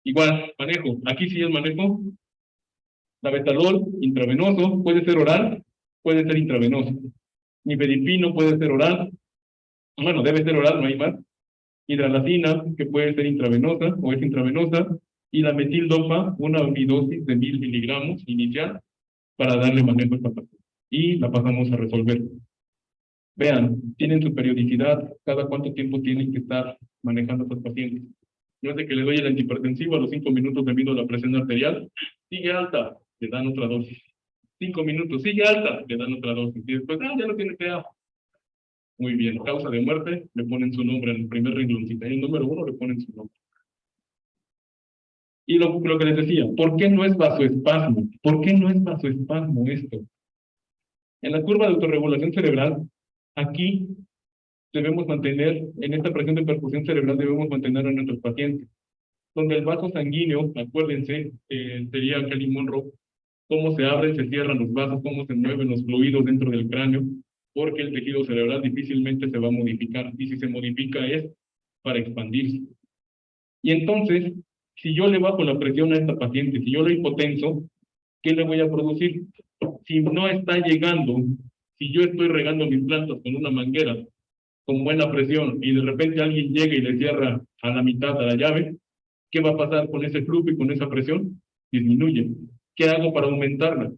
Igual, manejo. Aquí sí es manejo. La betalol, intravenoso, puede ser oral, puede ser intravenoso. Nifedipino puede ser oral. Bueno, debe ser oral, no hay más. Hidralacina, que puede ser intravenosa o es intravenosa. Y la metildopa, una unidosis de 1000 miligramos inicial para darle manejo a esta paciente. Y la pasamos a resolver. Vean, tienen su periodicidad, cada cuánto tiempo tienen que estar manejando a estos pacientes. No es de que le doy el antihipertensivo a los 5 minutos debido a la presión arterial, sigue alta, le dan otra dosis. 5 minutos, sigue alta, le dan otra dosis. Y después, ya no tiene TEA. Muy bien, causa de muerte, le ponen su nombre en el primer rengloncito. En el número 1 le ponen su nombre. Y lo que les decía, ¿por qué no es vasoespasmo? ¿Por qué no es vasoespasmo esto? En la curva de autorregulación cerebral, aquí debemos mantener, en esta presión de perfusión cerebral debemos mantener a nuestros pacientes. Donde el vaso sanguíneo, acuérdense, sería Kelly Monroe, cómo se abren, se cierran los vasos, cómo se mueven los fluidos dentro del cráneo, porque el tejido cerebral difícilmente se va a modificar, y si se modifica es para expandirse. Y entonces, si yo le bajo la presión a esta paciente, si yo lo hipotenso, ¿qué le voy a producir? Si no está llegando, si yo estoy regando mis plantas con una manguera con buena presión y de repente alguien llega y le cierra a la mitad a la llave, ¿qué va a pasar con ese flujo y con esa presión? Disminuye. ¿Qué hago para aumentarla?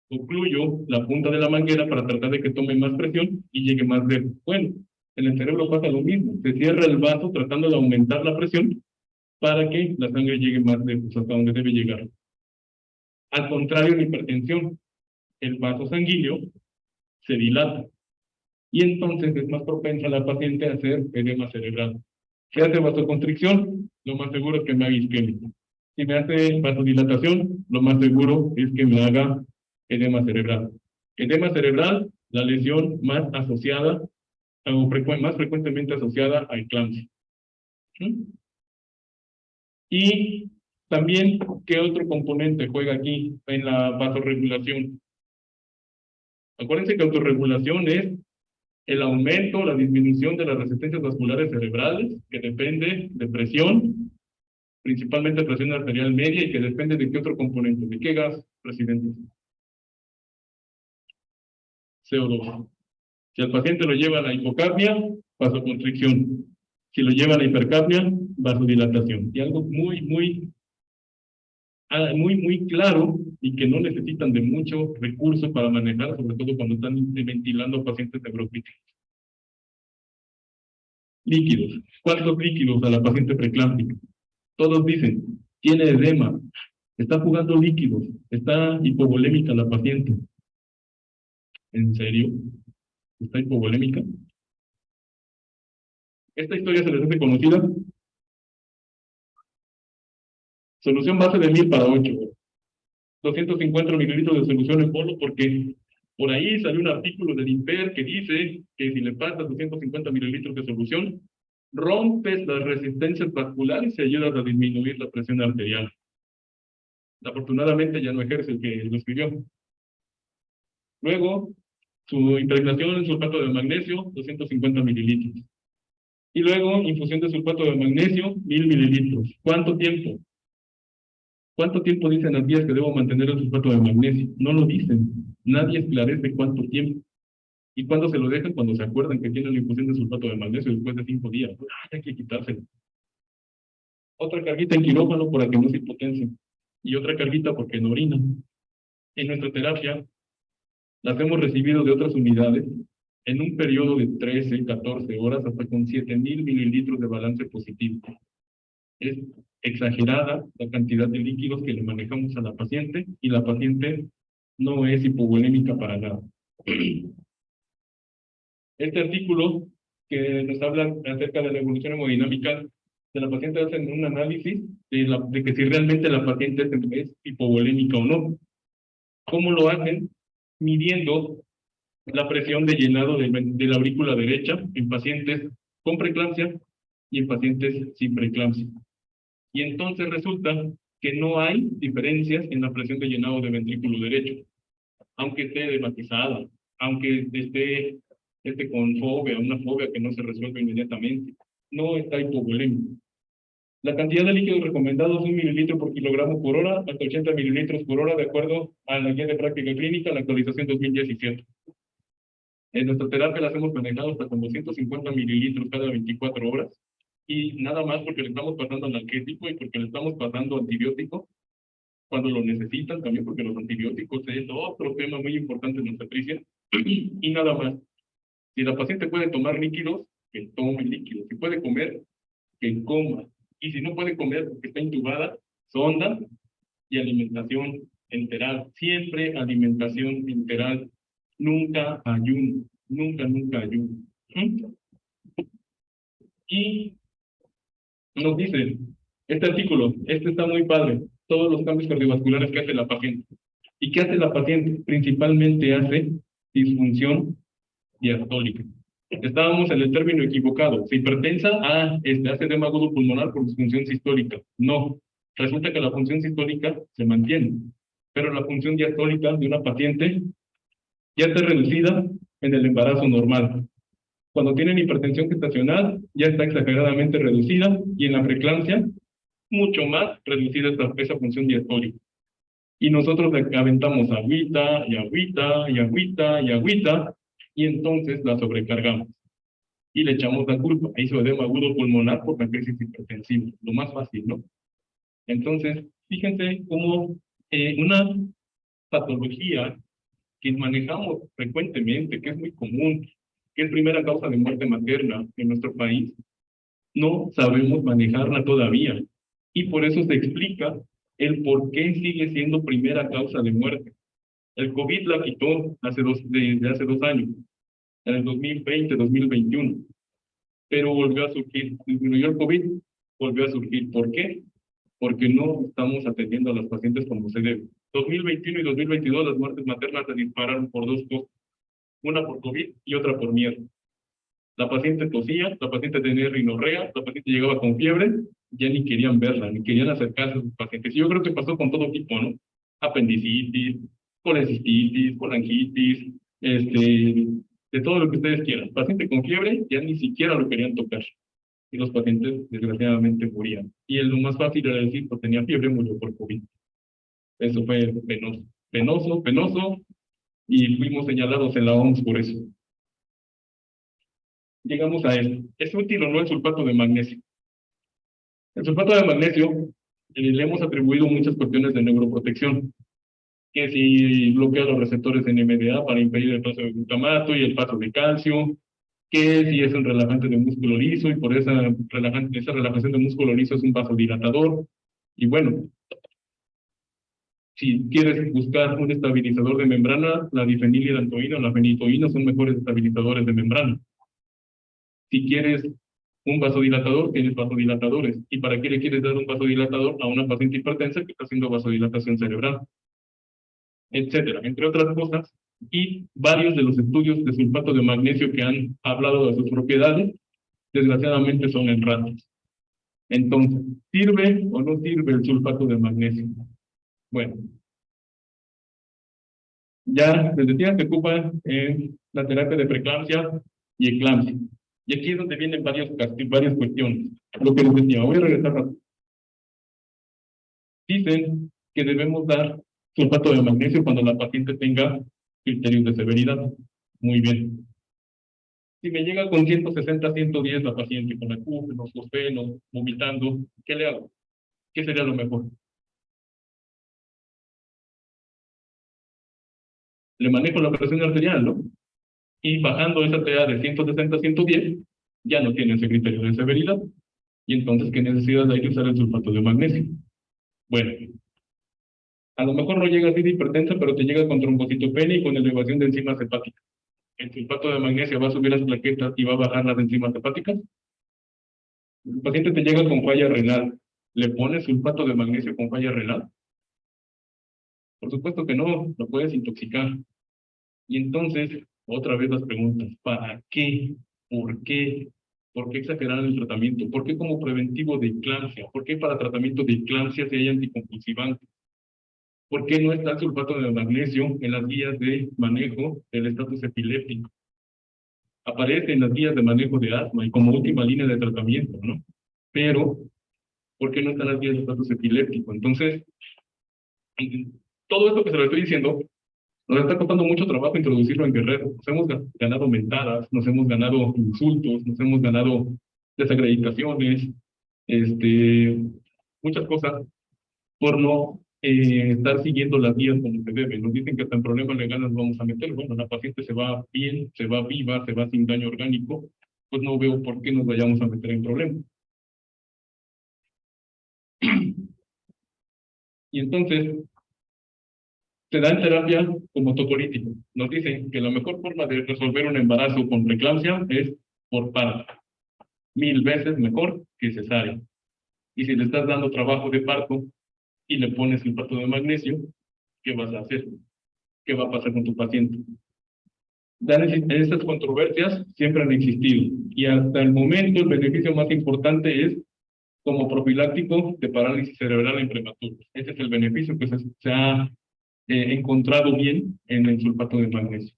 Ocluyo la punta de la manguera para tratar de que tome más presión y llegue más lejos. Bueno, en el cerebro pasa lo mismo. Se cierra el vaso tratando de aumentar la presión para que la sangre llegue más lejos, hasta donde debe llegar. Al contrario, en hipertensión, el vaso sanguíneo se dilata y entonces es más propensa la paciente a hacer edema cerebral. Si hace vasoconstricción, lo más seguro es que me haga isquemia. Si me hace vasodilatación, lo más seguro es que me haga edema cerebral. Edema cerebral, la lesión más asociada, o más frecuentemente asociada a eclampsia. Y también, ¿qué otro componente juega aquí en la vasorregulación? Acuérdense que autorregulación es el aumento o la disminución de las resistencias vasculares cerebrales, que depende de presión, principalmente presión arterial media, y que depende de qué otro componente, de qué gas, presidente. CO2. Si al paciente lo lleva a la hipocapnia, vasoconstricción. Si lo lleva a la hipercapnia, vasodilatación. Y algo muy claro y que no necesitan de mucho recurso para manejar, sobre todo cuando están ventilando a pacientes neurocríticos. Líquidos. ¿Cuántos líquidos a la paciente preeclámptica? Todos dicen, tiene edema, está jugando líquidos, está hipovolémica la paciente. ¿En serio? ¿Está hipovolémica? Esta historia se les hace conocida. Solución base de 1000 para 8. 250 mililitros de solución en polvo, porque por ahí salió un artículo del INPER que dice que si le pasas 250 mililitros de solución, rompes las resistencias vasculares y ayudas a disminuir la presión arterial. Afortunadamente ya no ejerce el que lo escribió. Luego, su impregnación en sulfato de magnesio, 250 mililitros. Y luego, infusión de sulfato de magnesio, 1000 mililitros. ¿Cuánto tiempo? ¿Cuánto tiempo dicen las guías que debo mantener el sulfato de magnesio? No lo dicen. Nadie esclarece cuánto tiempo. ¿Y cuándo se lo dejan? Cuando se acuerdan que tienen la infusión de sulfato de magnesio después de 5 días. Hay que quitárselo. Otra carguita en quirófano para que no se hipotensen. Y otra carguita porque no orinan. En nuestra terapia, las hemos recibido de otras unidades en un periodo de 13, 14 horas hasta con 7000 mililitros de balance positivo. Es exagerada la cantidad de líquidos que le manejamos a la paciente y la paciente no es hipovolémica para nada. Este artículo que nos habla acerca de la evolución hemodinámica de la paciente hace un análisis de que si realmente la paciente es hipovolémica o no. ¿Cómo lo hacen? Midiendo la presión de llenado de la aurícula derecha en pacientes con preeclampsia y en pacientes sin preeclampsia. Y entonces resulta que no hay diferencias en la presión de llenado de ventrículo derecho, aunque esté dematizada, aunque esté con fobia, una fobia que no se resuelve inmediatamente, no está hipovolémico. La cantidad de líquidos recomendados es 1 mililitro por kilogramo por hora, hasta 80 mililitros por hora, de acuerdo a la guía de práctica clínica, la actualización 2017. En nuestra terapia las hemos manejado hasta con 250 mililitros cada 24 horas, Y nada más porque le estamos pasando analgésico y porque le estamos pasando antibiótico cuando lo necesitan, también porque los antibióticos es otro tema muy importante en obstetricia. Y nada más. Si la paciente puede tomar líquidos, que tome líquidos. Si puede comer, que coma. Y si no puede comer porque está intubada, sonda y alimentación enteral. Siempre alimentación enteral. Nunca ayuno. Nunca, nunca ayuno. Y nos dice, este artículo, este está muy padre, todos los cambios cardiovasculares que hace la paciente. ¿Y qué hace la paciente? Principalmente hace disfunción diastólica. Estábamos en el término equivocado. ¿Se hipertensa? Hace edema agudo pulmonar por disfunción sistólica. No. Resulta que la función sistólica se mantiene, pero la función diastólica de una paciente ya está reducida en el embarazo normal. Cuando tienen hipertensión gestacional, ya está exageradamente reducida y en la preeclampsia, mucho más reducida esa función diastólica. Y nosotros le aventamos agüita y agüita y agüita y agüita y entonces la sobrecargamos y le echamos la culpa. Hizo edema agudo pulmonar por la crisis hipertensiva, lo más fácil, ¿no? Entonces, fíjense cómo una patología que manejamos frecuentemente, que es muy común, que es primera causa de muerte materna en nuestro país, no sabemos manejarla todavía. Y por eso se explica el por qué sigue siendo primera causa de muerte. El COVID la quitó desde hace 2 años, en el 2020, 2021, pero volvió a surgir. Disminuyó el COVID, volvió a surgir. ¿Por qué? Porque no estamos atendiendo a las pacientes como se debe. 2021 y 2022 las muertes maternas se dispararon por dos cosas, una por COVID y otra por miedo. La paciente tosía, la paciente tenía rinorrea, la paciente llegaba con fiebre, ya ni querían verla, ni querían acercarse a sus pacientes. Y yo creo que pasó con todo tipo, ¿no? Apendicitis, colecistitis, colangitis, de todo lo que ustedes quieran. Paciente con fiebre, ya ni siquiera lo querían tocar. Y los pacientes, desgraciadamente, morían. Y lo más fácil era decir, pues tenía fiebre, murió por COVID. Eso fue penoso, penoso, penoso, y fuimos señalados en la OMS por eso. Llegamos a él. ¿Es útil o no el sulfato de magnesio? El sulfato de magnesio le hemos atribuido muchas cuestiones de neuroprotección, que si bloquea los receptores NMDA para impedir el paso de glutamato y el paso de calcio, que si es un relajante de músculo liso y por esa relajación de músculo liso es un vasodilatador. Y bueno, si quieres buscar un estabilizador de membrana, la difenilidantoína o la fenitoína son mejores estabilizadores de membrana. Si quieres un vasodilatador, tienes vasodilatadores. ¿Y para qué le quieres dar un vasodilatador a una paciente hipertensa que está haciendo vasodilatación cerebral? Etcétera, entre otras cosas. Y varios de los estudios de sulfato de magnesio que han hablado de sus propiedades, desgraciadamente son en ratas. Entonces, ¿sirve o no sirve el sulfato de magnesio? Bueno, ya desde días se ocupa en la terapia de preeclampsia y eclampsia. Y aquí es donde vienen varias cuestiones. Lo que les decía, voy a regresar rápido. Dicen que debemos dar sulfato de magnesio cuando la paciente tenga criterios de severidad. Muy bien. Si me llega con 160, 110 la paciente, con acúfenos, fosfenos, vomitando, ¿qué le hago? ¿Qué sería lo mejor? Le manejo la presión arterial, ¿no? Y bajando esa TA de 160 a 110, ya no tiene ese criterio de severidad. Y entonces, ¿qué necesidad hay de usar el sulfato de magnesio? Bueno, a lo mejor no llega así de hipertensa, pero te llega con trombocitopenia y con elevación de enzimas hepáticas. El sulfato de magnesio va a subir las plaquetas y va a bajar las enzimas hepáticas. El paciente te llega con falla renal. ¿Le pones sulfato de magnesio con falla renal? Por supuesto que no, lo puedes intoxicar. Y entonces, otra vez las preguntas, ¿para qué? ¿Por qué? ¿Por qué exagerar el tratamiento? ¿Por qué como preventivo de eclampsia? ¿Por qué para tratamiento de eclampsia si hay anticonvulsivantes? ¿Por qué no está el sulfato de magnesio en las guías de manejo del estatus epiléptico? Aparece en las guías de manejo de asma y como última línea de tratamiento, ¿no? Pero, ¿por qué no está en las guías de estatus epiléptico? Entonces, todo esto que se lo estoy diciendo, nos está costando mucho trabajo introducirlo en Guerrero. Nos hemos ganado mentadas, nos hemos ganado insultos, nos hemos ganado desacreditaciones, muchas cosas por no estar siguiendo las guías como se debe. Nos dicen que hasta en problemas legales nos vamos a meter. Bueno, la paciente se va bien, se va viva, se va sin daño orgánico, pues no veo por qué nos vayamos a meter en problemas. Y entonces, se da en terapia como tocolítico. Nos dicen que la mejor forma de resolver un embarazo con preeclampsia es por parto. 1000 veces mejor que cesárea. Y si le estás dando trabajo de parto y le pones sulfato de magnesio, ¿qué vas a hacer? ¿Qué va a pasar con tu paciente? Estas controversias siempre han existido y hasta el momento el beneficio más importante es como profiláctico de parálisis cerebral en prematuros. Ese es el beneficio que se ha encontrado bien en el sulfato de magnesio.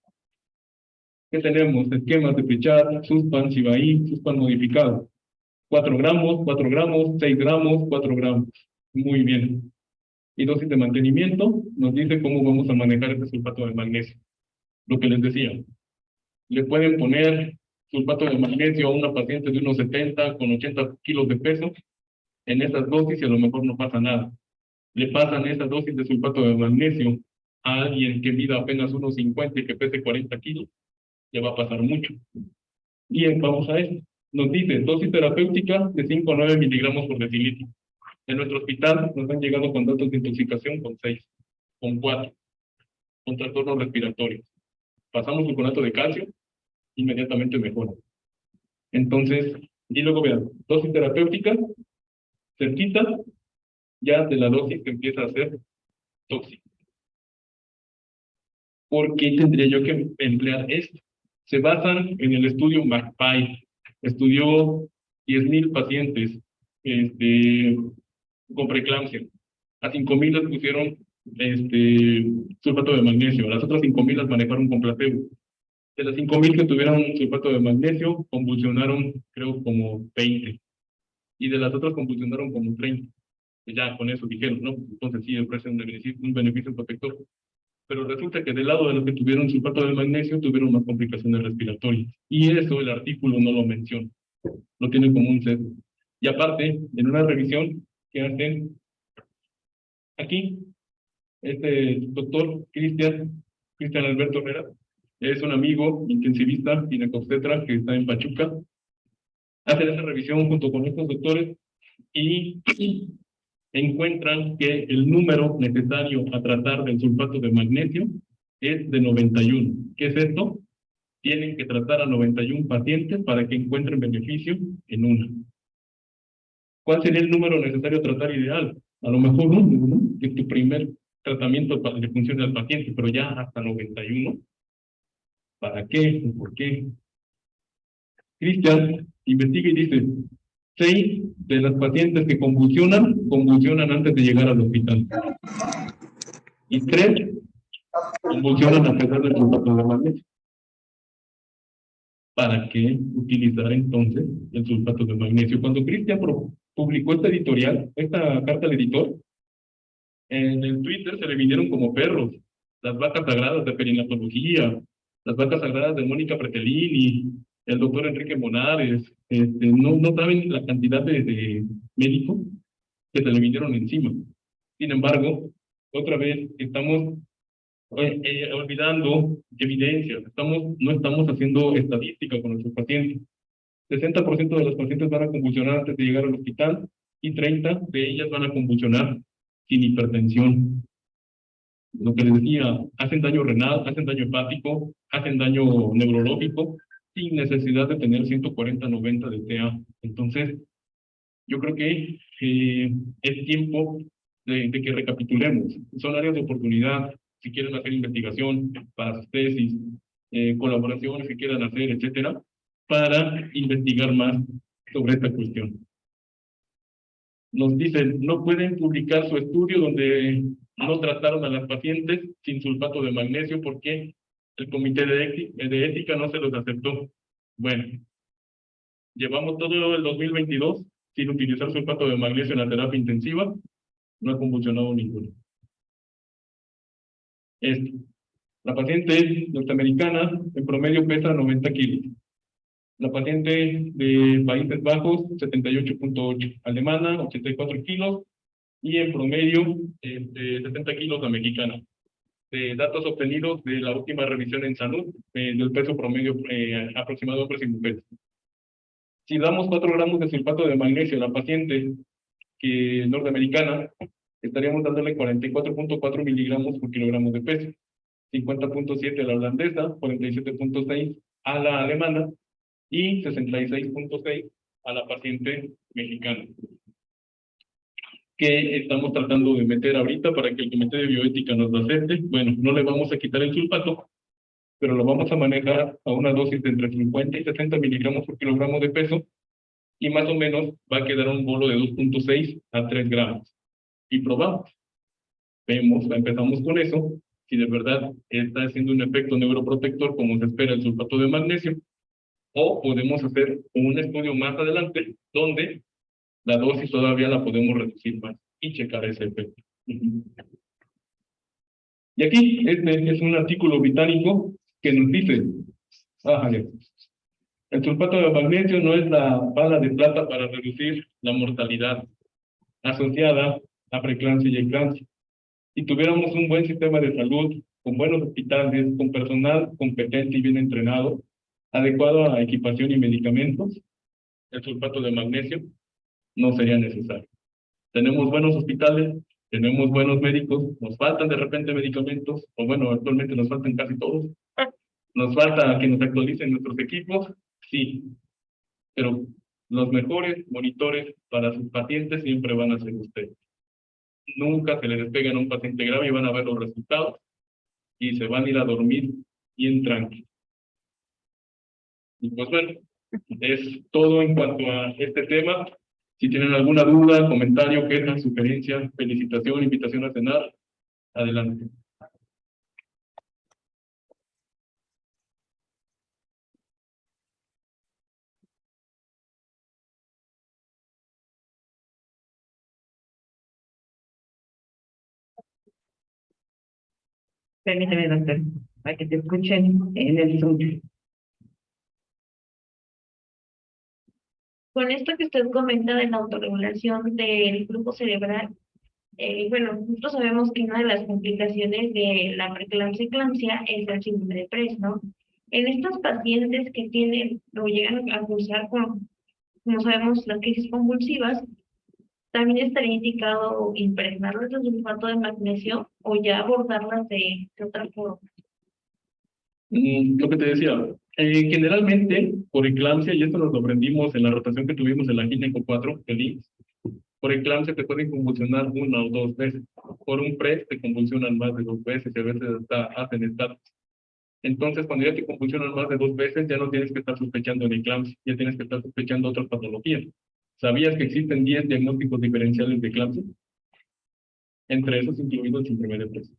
¿Qué tenemos? Esquemas de Pichat, Suspan, Cibaí, Suspan modificado. 4 gramos, 4 gramos, 6 gramos, 4 gramos. Muy bien. Y dosis de mantenimiento nos dice cómo vamos a manejar este sulfato de magnesio. Lo que les decía, le pueden poner sulfato de magnesio a una paciente de unos 70 con 80 kilos de peso en esas dosis y a lo mejor no pasa nada. Le pasan esa dosis de sulfato de magnesio a alguien que mida apenas unos 50 y que pese 40 kilos, le va a pasar mucho. Bien, vamos a esto. Nos dice dosis terapéutica de 5 a 9 miligramos por decilitro. En nuestro hospital nos han llegado con datos de intoxicación con 6, con 4, con trastornos respiratorios. Pasamos gluconato de calcio, inmediatamente mejora. Entonces, y luego vean, dosis terapéutica, cerquita, ya de la dosis que empieza a ser tóxica. ¿Por qué tendría yo que emplear esto? Se basan en el estudio McPie. Estudió 10,000 pacientes con preeclampsia. A 5,000 les pusieron sulfato de magnesio. A las otras 5,000 las manejaron con placebo. De las 5,000 que tuvieron sulfato de magnesio, convulsionaron, creo, como 20. Y de las otras convulsionaron como 30. Y ya con eso dijeron, no, entonces sí ofrecen un beneficio protector. Pero resulta que del lado de los que tuvieron sulfato de magnesio, tuvieron más complicaciones respiratorias. Y eso el artículo no lo menciona. Lo tiene como un sesgo. Y aparte, en una revisión que hacen aquí, este doctor Cristian Alberto Herrera, es un amigo intensivista ginecobstetra que está en Pachuca, hacen esa revisión junto con estos doctores y encuentran que el número necesario a tratar del sulfato de magnesio es de 91. ¿Qué es esto? Tienen que tratar a 91 pacientes para que encuentren beneficio en una. ¿Cuál sería el número necesario a tratar ideal? A lo mejor uno, ¿no? Que tu primer tratamiento le funcione al paciente, pero ya hasta 91. ¿Para qué? ¿Por qué? Cristian investiga y dice, 6 de las pacientes que convulsionan antes de llegar al hospital. Y 3 convulsionan a pesar del sulfato de magnesio. ¿Para qué utilizar entonces el sulfato de magnesio? Cuando Cristian publicó esta editorial, esta carta al editor, en el Twitter se le vinieron como perros las vacas sagradas de perinatología, las vacas sagradas de Mónica Pretelini, el doctor Enrique Monares, no saben la cantidad de médicos que se le vinieron encima. Sin embargo, otra vez estamos olvidando evidencias, no estamos haciendo estadística con nuestros pacientes. 60% de los pacientes van a convulsionar antes de llegar al hospital y 30 de ellas van a convulsionar sin hipertensión. Lo que les decía, hacen daño renal, hacen daño hepático, hacen daño neurológico, sin necesidad de tener 140-90 de TA. Entonces, yo creo que es tiempo de que recapitulemos. Son áreas de oportunidad, si quieren hacer investigación para sus tesis, colaboraciones que quieran hacer, etcétera, para investigar más sobre esta cuestión. Nos dicen, no pueden publicar su estudio donde no trataron a las pacientes sin sulfato de magnesio porque el comité de ética no se los aceptó. Bueno, llevamos todo el 2022 sin utilizar sulfato de magnesio en la terapia intensiva, no ha convulsionado ninguno. La paciente norteamericana en promedio pesa 90 kilos. La paciente de Países Bajos, 78.8. Alemana, 84 kilos. Y en promedio, 70 kilos la mexicana. De datos obtenidos de la última revisión en salud, del peso promedio aproximado de hombres y mujeres. Si damos 4 gramos de sulfato de magnesio a la paciente norteamericana, estaríamos dándole 44.4 miligramos por kilogramo de peso. 50.7 a la holandesa, 47.6 a la alemana y 66.6 a la paciente mexicana, que estamos tratando de meter ahorita para que el Comité de Bioética nos lo acepte. Bueno, no le vamos a quitar el sulfato, pero lo vamos a manejar a una dosis de entre 50 y 60 miligramos por kilogramo de peso, y más o menos va a quedar un bolo de 2.6 a 3 gramos. Y probamos. Vemos, empezamos con eso, si de verdad está haciendo un efecto neuroprotector como se espera el sulfato de magnesio, o podemos hacer un estudio más adelante donde la dosis todavía la podemos reducir más y checar ese efecto. Y aquí este es un artículo británico que nos dice, el sulfato de magnesio no es la bala de plata para reducir la mortalidad asociada a preeclampsia y eclampsia. Si tuviéramos un buen sistema de salud, con buenos hospitales, con personal competente y bien entrenado, adecuado a equipación y medicamentos, el sulfato de magnesio no sería necesario. Tenemos buenos hospitales, tenemos buenos médicos, nos faltan de repente medicamentos, o bueno, actualmente nos faltan casi todos. Nos falta que nos actualicen nuestros equipos, sí, pero los mejores monitores para sus pacientes siempre van a ser ustedes. Nunca se les despegan a un paciente grave y van a ver los resultados y se van a ir a dormir bien tranquilos. Y pues bueno, es todo en cuanto a este tema. Si tienen alguna duda, comentario, queja, sugerencia, felicitación, invitación a cenar, adelante. Permíteme, doctor, para que te escuchen en el Zoom. Con esto que usted comenta de la autorregulación del flujo cerebral, bueno, nosotros sabemos que una de las complicaciones de la preeclampsia y eclampsia es el síndrome de Press, ¿no? En estos pacientes que tienen o llegan a cursar con, como sabemos, las crisis convulsivas, también estaría indicado impregnarlas de sulfato de magnesio o ya abordarlas de otra forma. Lo que te decía, generalmente por eclampsia, y esto nos lo aprendimos en la rotación que tuvimos en la Gineco 4, el IMSS, por eclampsia te pueden convulsionar 1 o 2 veces. Por un PRES te convulsionan más de 2 veces y a veces hasta hacen estatus. Entonces, cuando ya te convulsionan más de 2 veces, ya no tienes que estar sospechando de eclampsia, ya tienes que estar sospechando otras patologías. ¿Sabías que existen 10 diagnósticos diferenciales de eclampsia? Entre esos incluido el síndrome de Press.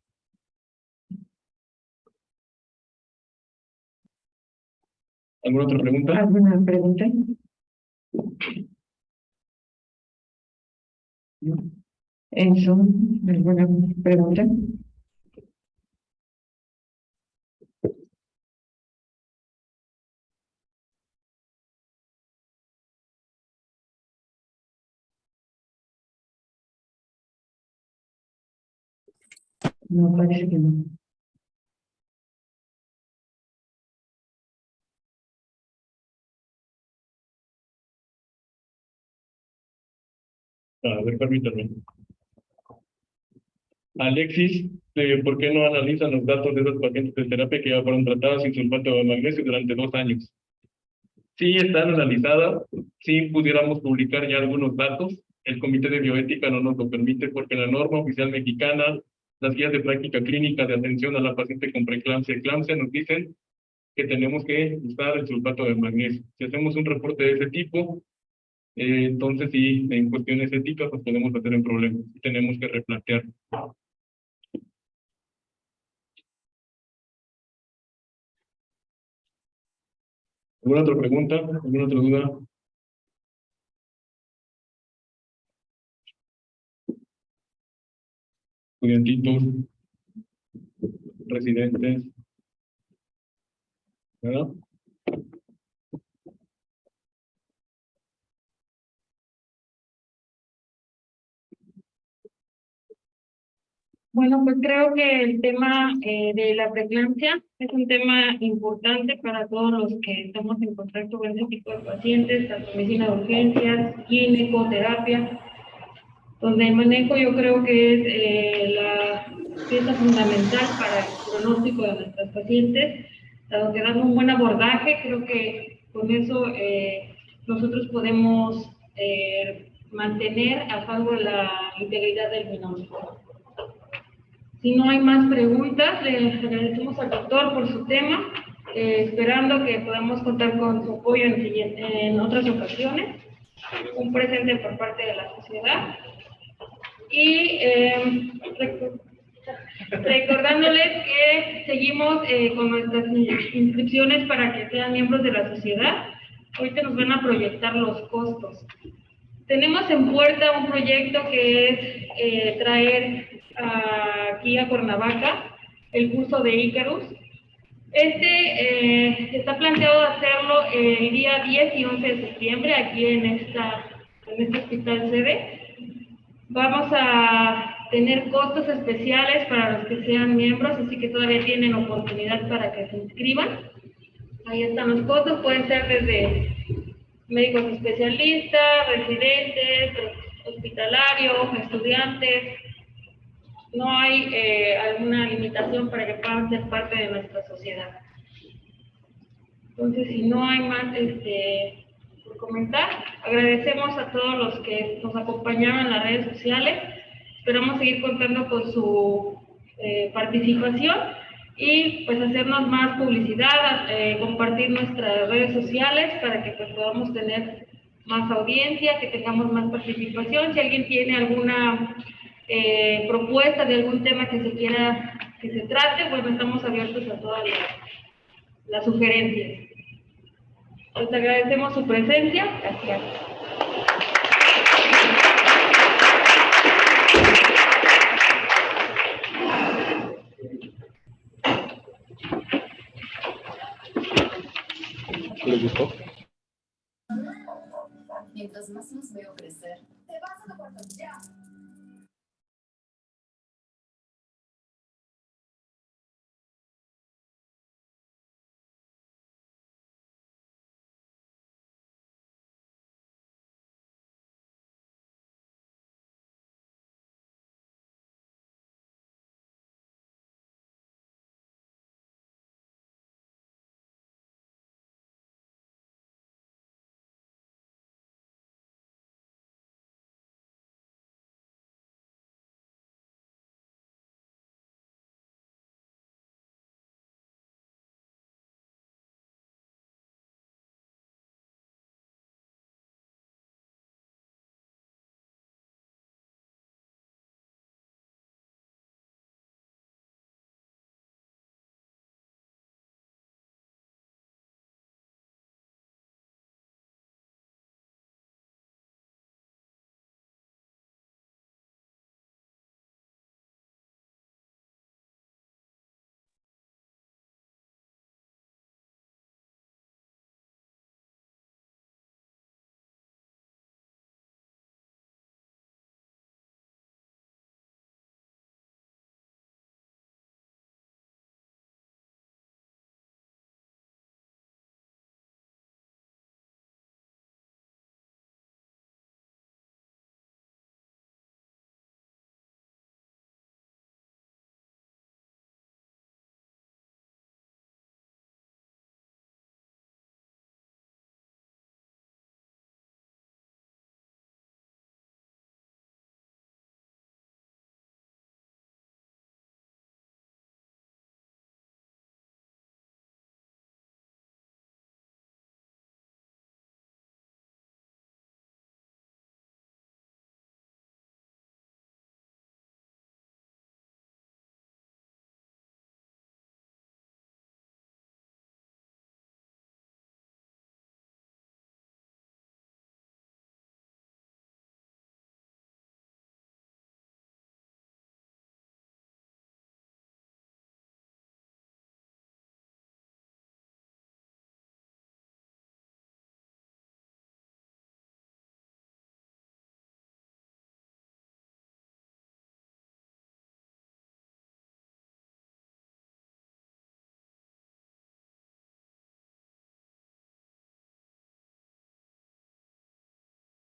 ¿Alguna otra pregunta? ¿Alguna pregunta? Eso, ¿alguna pregunta? No, parece que no. A ver, permítame. Alexis, ¿por qué no analizan los datos de esos pacientes de terapia que ya fueron tratados sin sulfato de magnesio durante 2 años? Sí están analizadas, sí pudiéramos publicar ya algunos datos. El Comité de Bioética no nos lo permite porque la norma oficial mexicana, las guías de práctica clínica de atención a la paciente con preeclampsia y eclampsia nos dicen que tenemos que usar el sulfato de magnesio. Si hacemos un reporte de ese tipo, entonces sí, en cuestiones éticas nos podemos meter en problemas y tenemos que replantear. ¿Alguna otra pregunta? ¿Alguna otra duda? Estudiantitos, residentes, ¿verdad? Bueno, pues creo que el tema de la preeclampsia es un tema importante para todos los que estamos en contacto con este tipo de pacientes, tanto medicina de urgencias, ginecoterapia, donde el manejo yo creo que es la pieza fundamental para el pronóstico de nuestros pacientes, dado que dan un buen abordaje, creo que con eso nosotros podemos mantener a salvo la integridad del menor. Si no hay más preguntas, le agradecemos al doctor por su tema, esperando que podamos contar con su apoyo en otras ocasiones, un presente por parte de la sociedad. Y recordándoles que seguimos con nuestras inscripciones para que sean miembros de la sociedad. Ahorita nos van a proyectar los costos. Tenemos en puerta un proyecto que es traer aquí a Cuernavaca el curso de Icarus. Está planteado hacerlo el día 10 y 11 de septiembre aquí en este hospital sede. Vamos a tener costos especiales para los que sean miembros, así que todavía tienen oportunidad para que se inscriban. Ahí están los costos, pueden ser desde médicos especialistas, residentes, hospitalarios, estudiantes. No hay alguna limitación para que puedan ser parte de nuestra sociedad. Entonces, si no hay más por comentar, agradecemos a todos los que nos acompañaron en las redes sociales. Esperamos seguir contando con su participación y pues hacernos más publicidad, compartir nuestras redes sociales para que pues podamos tener más audiencia, que tengamos más participación. Si alguien tiene alguna propuesta de algún tema que se quiera que se trate, bueno, estamos abiertos a todas las sugerencias. Les agradecemos su presencia. Gracias. ¿Les gustó? Mientras más los veo crecer, te vas a la puerta ya.